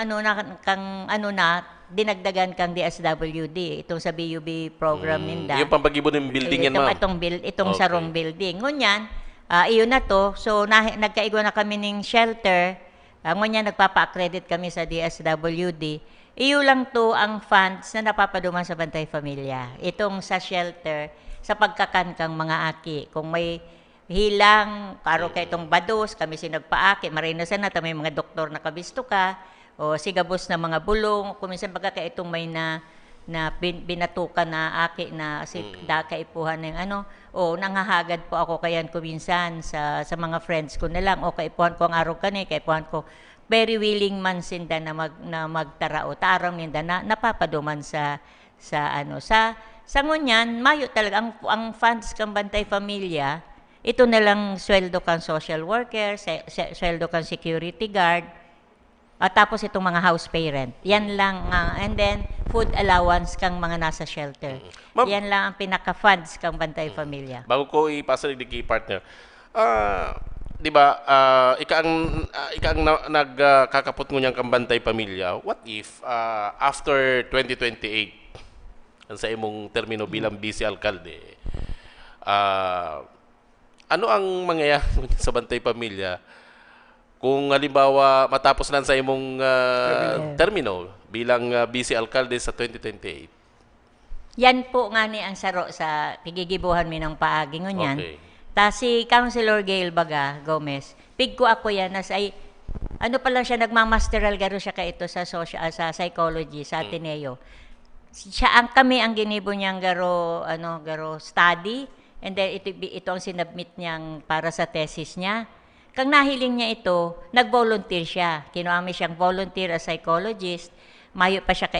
dinagdagan kang DSWD, itong sa BUB program ninda. Yung pampagibo ng building yan, ma'am. Itong sarong building. Ngunyan, iyon na to. So, nagkaigwa na kami ng shelter. Ngunyan, nagpapa-accredit kami sa DSWD. Iyo lang to ang funds na napapaduman sa Bantay Familia. Itong sa shelter, sa pagkakankang mga aki. Kung may hilang, karo kay itong bados, kami sinagpaaki, marinasan na, may mga doktor na kabisto ka, o sigabos na mga bulong, kung minsan baga kay itong may binatukan na aki na kaipuhan ng o nangahagad po ako kayan kuminsan sa mga friends ko na lang, o kaipuhan ko ang araw kani, kaipuhan ko, very willing man sinda na magtarao, tarang ninda na napapaduman sa ngunyan, mayo talaga, ang funds kang Bantay Familia, ito na lang sweldo kang social worker, sweldo kang security guard, at tapos itong mga house parent. Yan lang, and then food allowance kang mga nasa shelter. Yan lang ang pinaka-funds kang Bantay Familia. Bago ko ipasa ni key partner, di ba, ika ang nagkakapot ngunyang kang Bantay Familia, what if after 2028, sa imong termino bilang vice alkalde, ano ang mangyayari sa Bantay Pamilya kung halimbawa matapos lang sa imong termino bilang vice alkalde sa 2028? Yan po nga ni ang saro sa pigigibuhan mi ng paagi ngunyan. Okay. Ta si Councilor Gail Baga Gomez, pig ko ako yan as ay pa lang siya nagmamasteral garo siya ka ito sa sa psychology sa Ateneo. Kami ang ginibo niyang garo study, and then ito ang sinubmit niyang para sa thesis niya. Kang nahiling niya ito, nag-volunteer siya. Kinuha siyang volunteer as psychologist. Mayo pa siya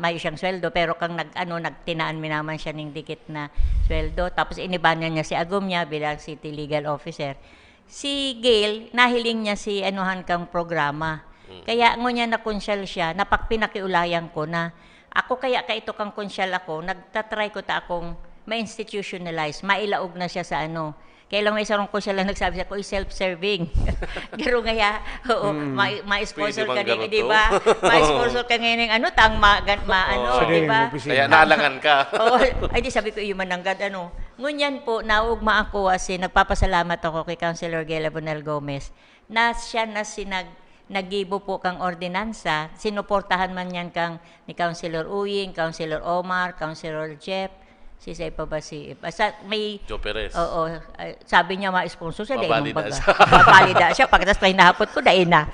mayo siyang sweldo, pero kang nagtinaan mi naman siya ng dikit na sweldo. Tapos inibanan niya si Agum niya bilang city legal officer. Si Gail, nahiling niya si kang programa. Kaya niya nakonsyal siya, napakpinakiulayan ko na ako kaya ito kang konsyal ako, nagtatry ko akong ma-institutionalize, mailaog na siya sa Kaya lang may isang konsyal lang nagsabi siya ko, self-serving. Garo nga ma-sponsor ka din, di ba? Ma-sponsor ka ngayon ng di ba? Kaya naalangan ka. Ay di sabi ko, man nanggad, Ngunyan po, naugma ako kasi nagpapasalamat ako kay Councilor Gail Abonel Gomez na siya na nagibo po kang ordinansa, sinuportahan man yan ni Councilor Uying, Councilor Omar, Councilor Jeff, Sisay pa ba may Joe Perez. Oo, sabi niya ma-sponsor siya, Mabalida siya. Pagkatapos may nahapot ko, dahil na.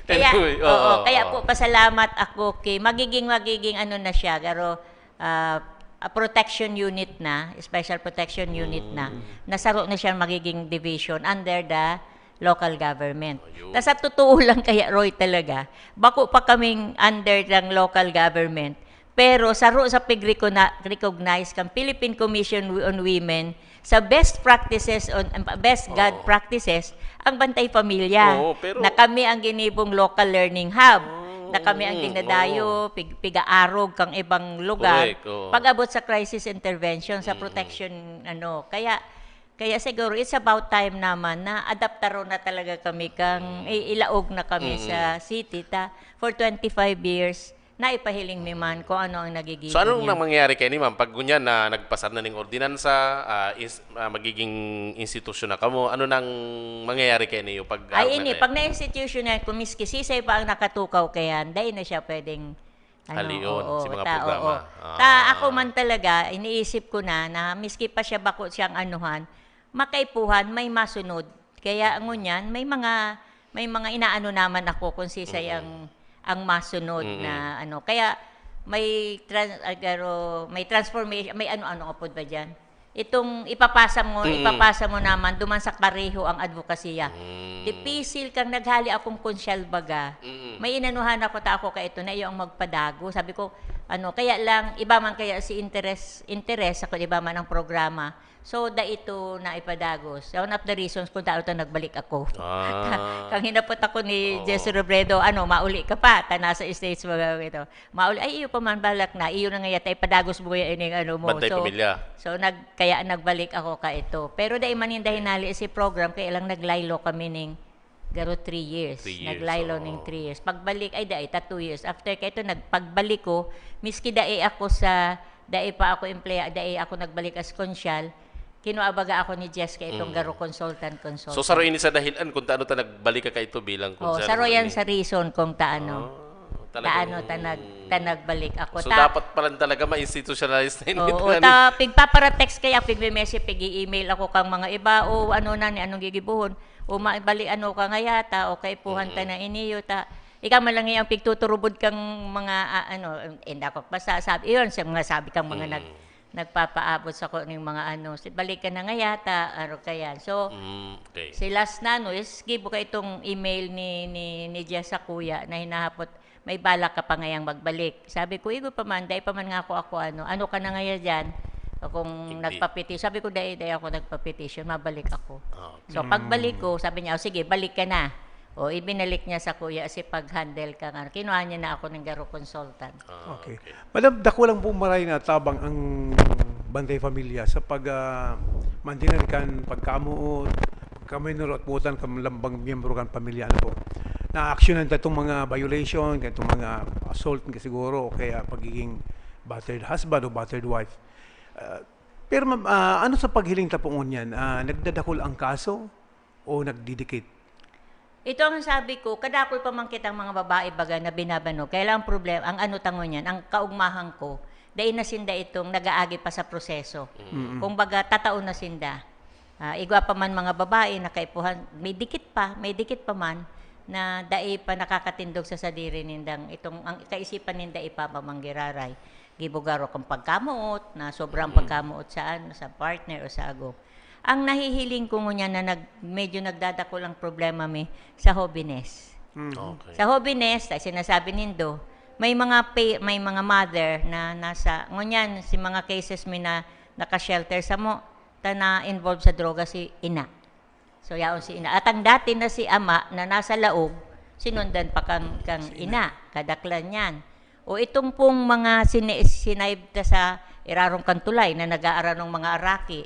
Kaya po, pasalamat ako kay magiging na siya, pero protection unit na, special protection unit na, nasaro na siya magiging division under the local government. Tapos sa totoo lang kaya, Roy, talaga, bako pa kaming under ng local government, Pero saro sa pig-recognize kang Philippine Commission on Women sa best practices best God practices ang Bantay Pamilya. Na kami ang ginibong local learning hub. Na kami ang dinadayo, pigaarog kang ibang lugar. Pag-abot sa crisis intervention, sa protection, Kaya siguro, it's about time naman na adaptaro na talaga kami kang ilaog na kami sa city for 25 years na ipahiling mi man kung ano ang nagiging. So anong mangyayari kay ni ma'am pag ganyan na nagpasar na ning ordinansa, magiging institusyon na kamo, ano nang mangyayari kay niyo pag pag na-institution na kung miski sisay pa ang nakatukaw kayan, dahil na siya pwedeng si mga programa. Ako man talaga, iniisip ko na miski pa siya bako siyang anuhan, makaipuhan, may masunod. Kaya ngunyan, may mga inaano naman ako kung sisay ang masunod na Kaya may transformation, may ano po ba diyan? Itong ipapasa mo naman duman sa pareho ang advokasya. Dipisil kang naghali akong konsyal baga. May inanuhan ako kay ito na iyo ang magpadago. Sabi ko, kaya lang iba man kaya si interest ako iba man ang programa. So ito na ipadagos. One of the reasons kung tayo nagbalik ako. Kang hinapot ako ni Jesse Robredo, mauli ka pa, nasa States mga ito. Mauli, iyo pa man balak na, iyo na nga yata ipadagos mo yung mo. Bantay Pamilya. So kaya nagbalik ako ka ito. Pero dahil maninda hinali si program, kaya lang naglaylo kami ning garo 3 years. Naglaylo ning 3 years. Pagbalik ay 2 years. After kaya ito nagpagbalik ko, miski dai pa ako emplea, dai ako nagbalik as konsyal. Kinuabaga ako ni Jess kay itong garo consultant. So saro ini sa dahilan kung taano ta nagbalik ka ito bilang konsyal. Saro yan sa reason kung taano nagbalik ako. So dapat pala talaga ma-institutionalize na ito. Pigpaparatext kaya pigme-message, pig-email ako kang mga iba anong gigibuhon mabali ka nga yata kay puhan ta na iniyo ikaw man lang yung pigtuturubod kang mga ako basta sabi iyon sa mga sabi kang mga nagpapaabot sa ko ng mga balik ka na nga yata kaya so si last is gibo ka itong email ni Jess sa kuya na hinahapot may balak ka pa ngayang magbalik. Sabi ko igo pa man dai pa man nga ako ano ka na ngaya diyan kung nagpa-petition. Sabi ko dai ako nagpa-petition, mabalik ako. So pagbalik ko sabi niya sige balik ka na. Ibinalik niya sa kuya si pag-handle ka nga. Kinuha niya na ako ng garo consultant. Okay. Madam, dako lang po maray na tabang ang Bantay Pamilya sa mandinan kan pagkamuot, pagkaminuro at putan kam lambang miyembro kan pamilya po. Na-actionan itong mga violation, itong mga assault siguro, o kaya pagiging battered husband o battered wife. Pero ano sa paghiling tapungon yan? Nagdadakol ang kaso o nagdidikit? Ito ang sabi ko, kadakol pa man kitang mga babae baga na binabano. Kaya lang problema, ang tangon yan, ang kaugmahan ko, dahil na sinda itong nag-aagi pa sa proseso. Kung baga, tataon na sinda. Igwa pa man mga babae, nakaipuhan, may dikit pa man, na dai pa nakakatindog sa sadiri nindang itong ang kaisipan ninda ipapamanggiraray. Gibugaro kang pagkamuot, na sobrang pagkamuot sa partner o sa agong. Ang nahihiling ko ngunya na medyo nagdadako lang problema sa hobbiness. Okay. Sa hobbiness, sinasabi nindo, may mga mother na nasa ngunyan si mga cases na naka-shelter sa mo na involved sa droga si ina. So yaon si ina. At ang dati na si ama na nasa laog, sinundan pa kang ina, kadaklan yan. O itong pong mga sinaibta sa irarong kantulay na nag-aaral ng mga araki,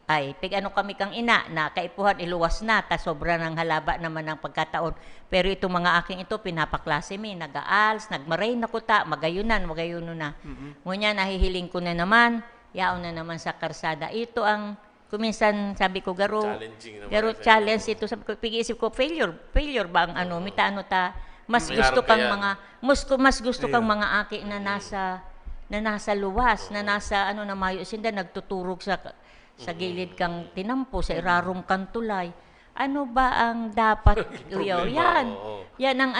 ay kami kang ina na kaipuhan iluwas na sobra ng halaba naman ng pagkataon. Pero itong mga aking ito pinapaklase mi, nag-aals, nagmaray na kuta, magayunan na. Ngunyan nahihiling ko na naman, yaon na naman sa karsada. Ito ang kuminsan sabi ko garo challenge ito, sabi ko pag-iisip ko failure ba ang mas gusto kang mga aki na nasa luwas, na nasa na mayo sinda nagtuturog sa gilid kang tinampo sa irarong kantulay. Ano ba ang dapat yan ang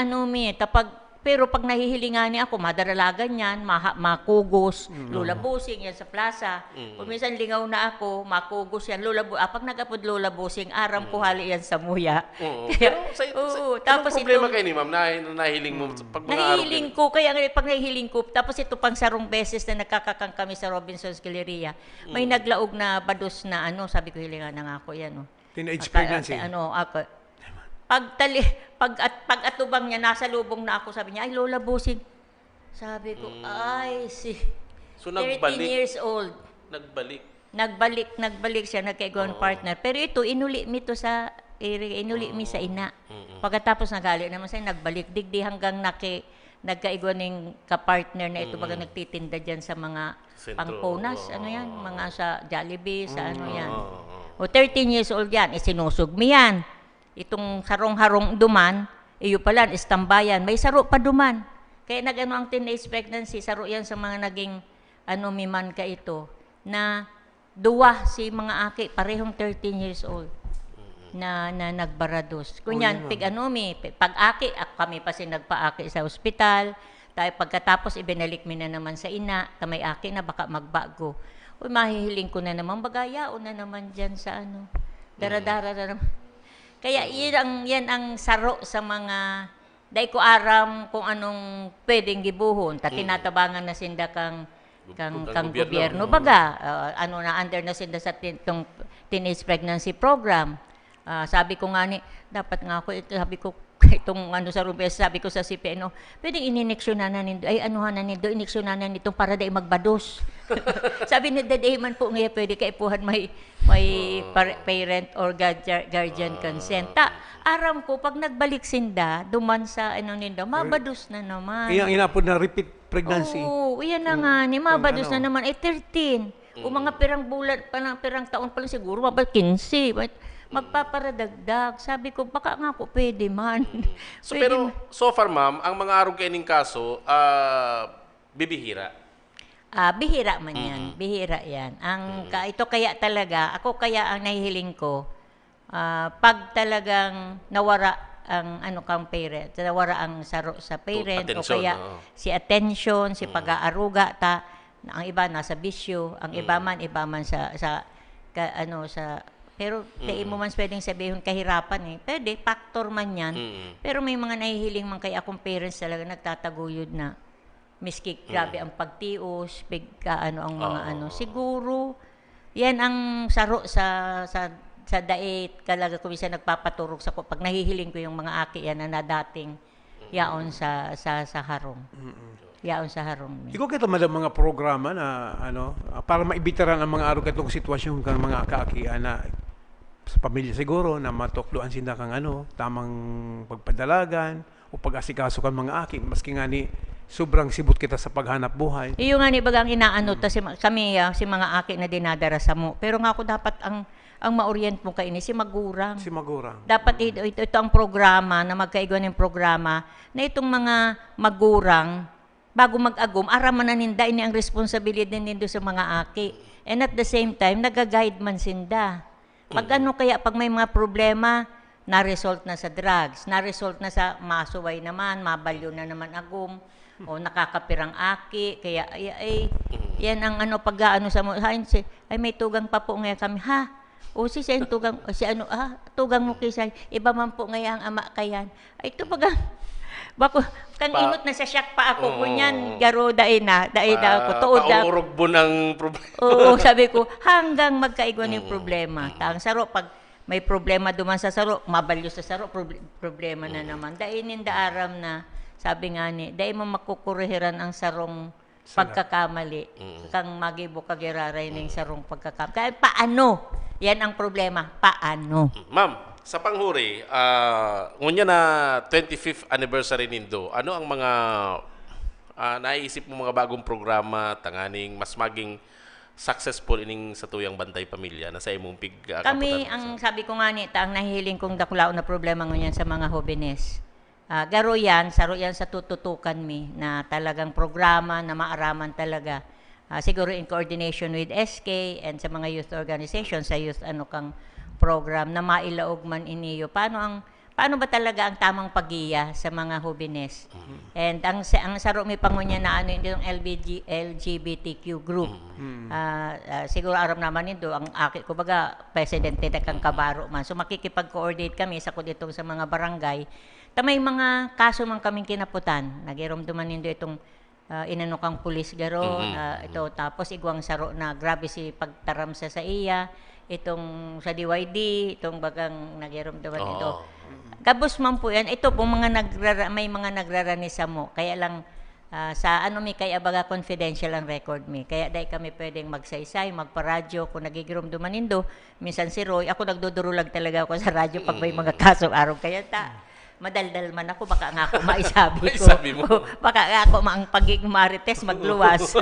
tapag Pero pag nahihilingan ako, madaralagan yan, makugos, lulabusing yan sa plaza. Kung minsan lingaw na ako, makugos yan, pag nag-apod lulabusing, aram ko hali yan sa muya. Kaya, tapos problema kayo ni ma'am, nahihiling mo pag mga nahihiling ko, kaya pag nahihiling ko, tapos ito pang sarong beses na nagkakakang kami sa Robinson's Galleria, may naglaog na bados na sabi ko hilingan na nga ako yan. Teenage pregnancy. Pag atubang niya, nasa lubong na ako, sabi niya, ay Lola Busing. Sabi ko, So 13 years old. Nagbalik siya, nagkaigawan partner. Pero ito, inuli mi sa ina. Pagkatapos nagali naman siya, nagbalik. Digdi hanggang nagkaigawan ng kapartner na ito, baga nagtitinda dyan sa mga pangponas, mga sa Jollibee, sa yan. 13 years old yan, sinusog mi yan. Itong sarong-harong duman, iyo pala, istambayan, may saro pa duman. Kaya ang teenage pregnancy, saro yan sa mga naging, miman ka ito, na duwa si mga aki, parehong 13 years old, na nagbarados. Kunyan, pag-aki, kami pa nagpa-aki sa ospital, tayo pagkatapos ibinalik mi na naman sa ina, may aki na baka magbago. Mahihiling ko na naman, bagayao na naman dyan sa daradara na naman. Kaya yan ang saro sa mga, dahil ko aram kung anong pwedeng gibuhon, tinatabangan na sinda kang gobyerno. Baga, under na sinda sa teenage pregnancy program. Sabi ko nga dapat nga ako, sabi ko, itong sa Rubes, sabi ko sa CPNO, pwedeng inineksyonanan nindo, inineksyonanan nito para dahil magbados. Sabi ni Dadayman po ngayon, pwede kaipuhan may parent or guardian consent. Aram ko, pag nagbalik sinda, duman sa nindo, mabados na naman. Iyang inapod na repeat pregnancy. Oo, iyan na nga, mabados na naman. 13. Kung mga pirang taon pa lang siguro, 15. Magpaparadagdag. Sabi ko, baka nga po pwede man. Pero so far, ma'am, ang mga arog kaining kaso, bibihira? Bihira man yan. Bihira yan. Ito kaya talaga, ako kaya ang nahihiling ko, pag talagang nawara ang kang parent, nawara ang saro sa parent, o kaya si attention, si pag-aaruga, ang iba nasa bisyo, ang iba man sa pero mo man pwedeng sabihin kahirapan pwede, factor man yan. Pero may mga nahihiling man kaya akong parents talaga nagtataguyod na miski grabe ang pagtios, ang mga siguro yan ang saro sa dait talaga kung minsan nagpapaturok sa pag nahihiling ko yung mga aki yan na dating yaon sa harong. Yaon sa harong. Ikaw kita mga programa na para maibitaran ang mga araw katong sitwasyon ng mga kaakian na sa pamilya siguro na matukluan sinda kang tamang pagpadalagan o pag-asikaso kan mga aki maski nga sobrang sibot kita sa paghanap buhay. Iyo nga bagang inaano kami si mga aki na dinadara sa mo. Pero nga ako dapat ang ma-orient mo kaini si magurang. Dapat ito ang programa na magkaigon ng programa na itong mga magurang bago mag-agum, araman na ninda ini ang responsibilidad nindo sa mga aki. And at the same time, nag-guide man sinda. Pag pag may mga problema, na-result na sa drugs, na-result na sa masuway naman, mabalyo na naman agum, o nakakapirang aki, kaya yan ang pag-aano sa mo, ay may tugang pa po ngayon kami, o si tugang, tugang mo kisay, iba man po ngayon ang ama kayan, ay ito bako kang inot na sa siyak pa ako kunyan garo dai na ako tuod da paurugbo ng problema. Oo, sabi ko hanggang magkaigwan yung problema. Tang saro pag may problema duman sa saro, mabalyo sa saro, problema na naman. Dai ninda aram na sabi nga dai mo makukurehiran ang sarong pagkakamali. Kang magibo kagiraray ning sarong pagkakamali. Kaya paano? Yan ang problema. Paano? Ma'am, sa panghuri, ngunya na 25th anniversary nindo, ano ang mga naisip mo mga bagong programa tanganing mas maging successful ining sa tuyang bantay pamilya na sa imong kami ang sabi ko nga ang nahihiling kong dakulao na problema ngunyan sa mga jóvenes. Saro yan sa tututukan mi na talagang programa na maaraman talaga. Siguro in coordination with SK and sa mga youth organizations, sa youth kang program na mailaog man iniyo. Paano ang paano ba talaga ang tamang pagiya sa mga hubines? And ang saro may pangunya na ano yung LGBTQ group. Siguro aram naman nito ang aki kumbaga presidente na kang kabaro man. So makikipag-coordinate kami sa kuditong sa mga barangay. May mga kaso man kaming kinaputan. Nagiramdaman nindo itong inano kang pulis garo ito tapos igwang saro na grabe si pagtaram sa iya itong sa DYD itong bagang nagiramdaman ito. Gabos man po yan. Ito po may mga nagraranisan mo. Kaya lang sa ano mi kaya baga confidential ang record mi. Kaya dahil kami pwedeng magsaysay, magparadyo kung nagigiramdaman nindo. Minsan si Roy, ako nagdudurulag talaga ako sa radyo pag may mga kasong araw. Kaya madaldal man ako, baka nga ako maisabi ko. Baka nga ako ang pagiging marites magluwas.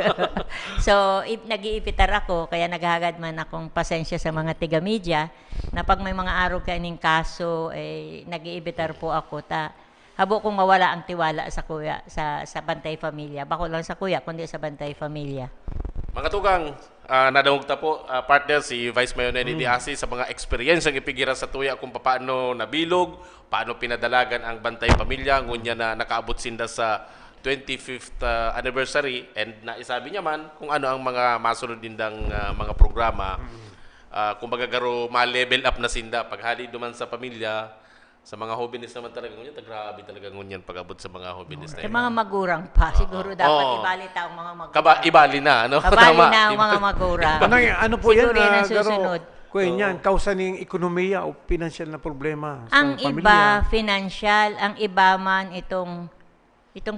So, nag-iipitar ako, kaya naghagad man akong pasensya sa mga tiga-media na pag may mga araw kaning kaso, nag-iipitar po ako. Habo kong mawala ang tiwala sa kuya, sa Bantay Pamilya. Bako lang sa kuya, kundi sa Bantay Pamilya. Mga tugang, nadungta po partner si Vice Mayor Nenny Diasi sa mga experience ang ipigira sa tuya kung paano nabilog, paano pinadalagan ang Bantay Pamilya, ngunya na nakaabot sinda sa 25th anniversary and naisabi niya man kung ano ang mga masunod dindang mga programa. Kung magagaro ma-level up na sinda paghali duman sa pamilya. Sa mga hobinis naman talaga ngunyan, grabe talaga ngunyan pag-abot sa mga hobinis na yun. Sa mga magurang pa, siguro dapat ibali ta ang mga magurang. Ibali na, ano? Kabali na ang mga magurang. Ano po yan? Siguro yan ang susunod. Kuya yan, kausa ng ekonomiya o financial na problema sa ang pamilya. Ang iba, financial. Ang iba man, itong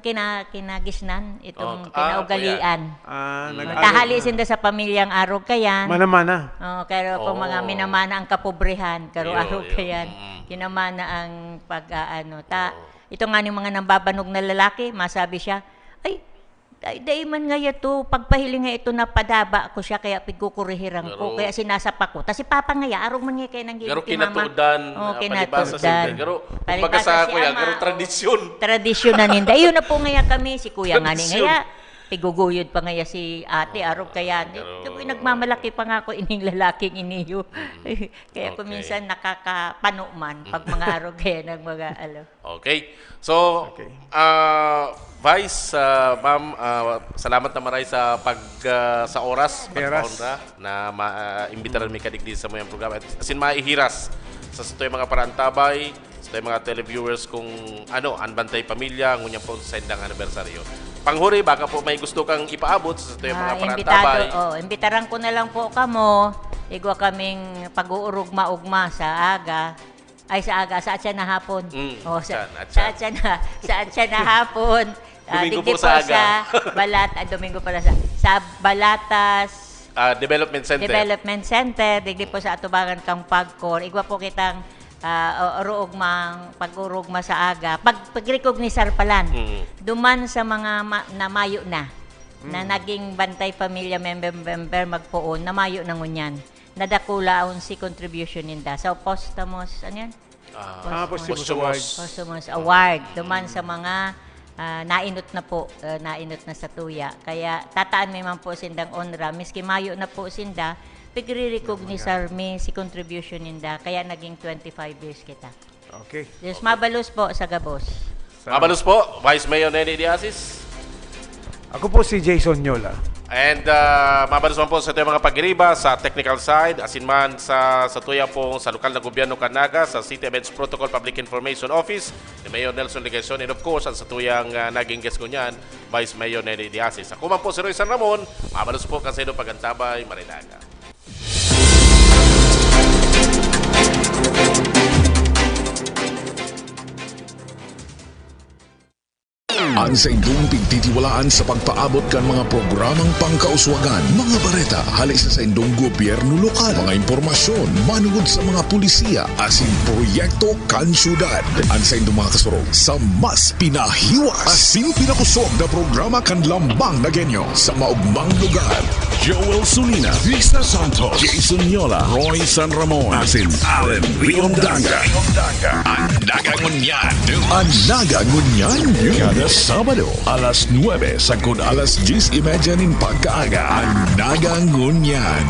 kinagisnan, itong kinaugalian. Tahali sinda sa pamilyang araw kayan. Mana-mana. Pero kung mga minamana ang kapobrehan, karo araw kayan, kinamana ang ito nga ng mga nambabanog na lalaki, masabi siya, ay man nga ito, pagpahiling nga ito na padaba ko siya, kaya pigkukurihiran ko, kaya sinasapa ko. Tapos si Papa nga araw man nga kaya nang garo kinatudan, palibasa sinda. Garo, pagkasa ko yan, garo tradisyon. Tradisyon na ninda. Iyon na po nga kami, si Kuya nga nga piguguyod pa nga si ate, araw kaya. Nagmamalaki pa nga ako ining lalaking iniyo. Kaya kung minsan nakakapano man pag mga araw kaya ng mga Okay. So, Vice, ma'am, salamat na maray sa sa oras na imbitaran mi kadigdi sa moyang programa. Asin maihiras sa yung mga parantabay, sa mga televiewers kung ang Bantay Pamilya, ngunya po sa indang anibersaryo. Panghuri, baka po may gusto kang ipaabot sa yung mga parantabay. Imbitaran ko na lang po kamo. Igwa kaming pag-uurugma-ugma sa aga. Sa atya na hapon. Sa atya na hapon. Domingo po sa aga. Domingo pala sa Balatas Development Center. Digdi po sa atubangan kang Pagcor. Igwa po kitang pag-urugma sa aga. Pag-recognisar palan. Duman sa mga namayo na naging Bantay Pamilya member magpuon, namayo na ngunyan. Nadakulaon si contribution ninda. So, posthumous, ano yan? Posthumous Award. Duman sa mga nainot na po, nainot na sa tuya. Kaya tataan may man po sindang onra. Miski mayo na po sinda, pagre-recognisar mi si contribution ninda. Kaya naging 25 years kita. Okay. Yes, mabalos po sa Gabos. Mabalos po, Vice Mayor Nenny Diasis. Ako po si Jason Nyola. And mabalos man po sa ito mga pag-iriba sa technical side, asin man sa tuya po sa lokal na gobyerno Canaga, sa City Events Protocol Public Information Office ni Mayor Nelson Legacion, and of course, sa tuyang naging guest ko niyan, Vice Mayor Nenny Diasis. Ako man po si Roy San Ramon, mabalos po kasi doon Pagantabay, Marilanga. Ang sa indong pigtitiwalaan sa pagpaabot kan mga programang pangkauswagan, mga bareta, halik sa indong gobyerno lokal, mga impormasyon, manugod sa mga pulisiya, asin proyekto kan syudad. Ang sa indong mga kasurog sa mas pinahiwas, asin pinakusog na programa kan lambang na genyo sa maugmang lugar. Joel Sulina, Vista Santos, Jason Yola, Roy San Ramon, asin Allen Riondanga. Ang nagangunyan, kada Sabado, alas 9 sagud alas 10:30 ning pagkaaga. Ang nagangunyan.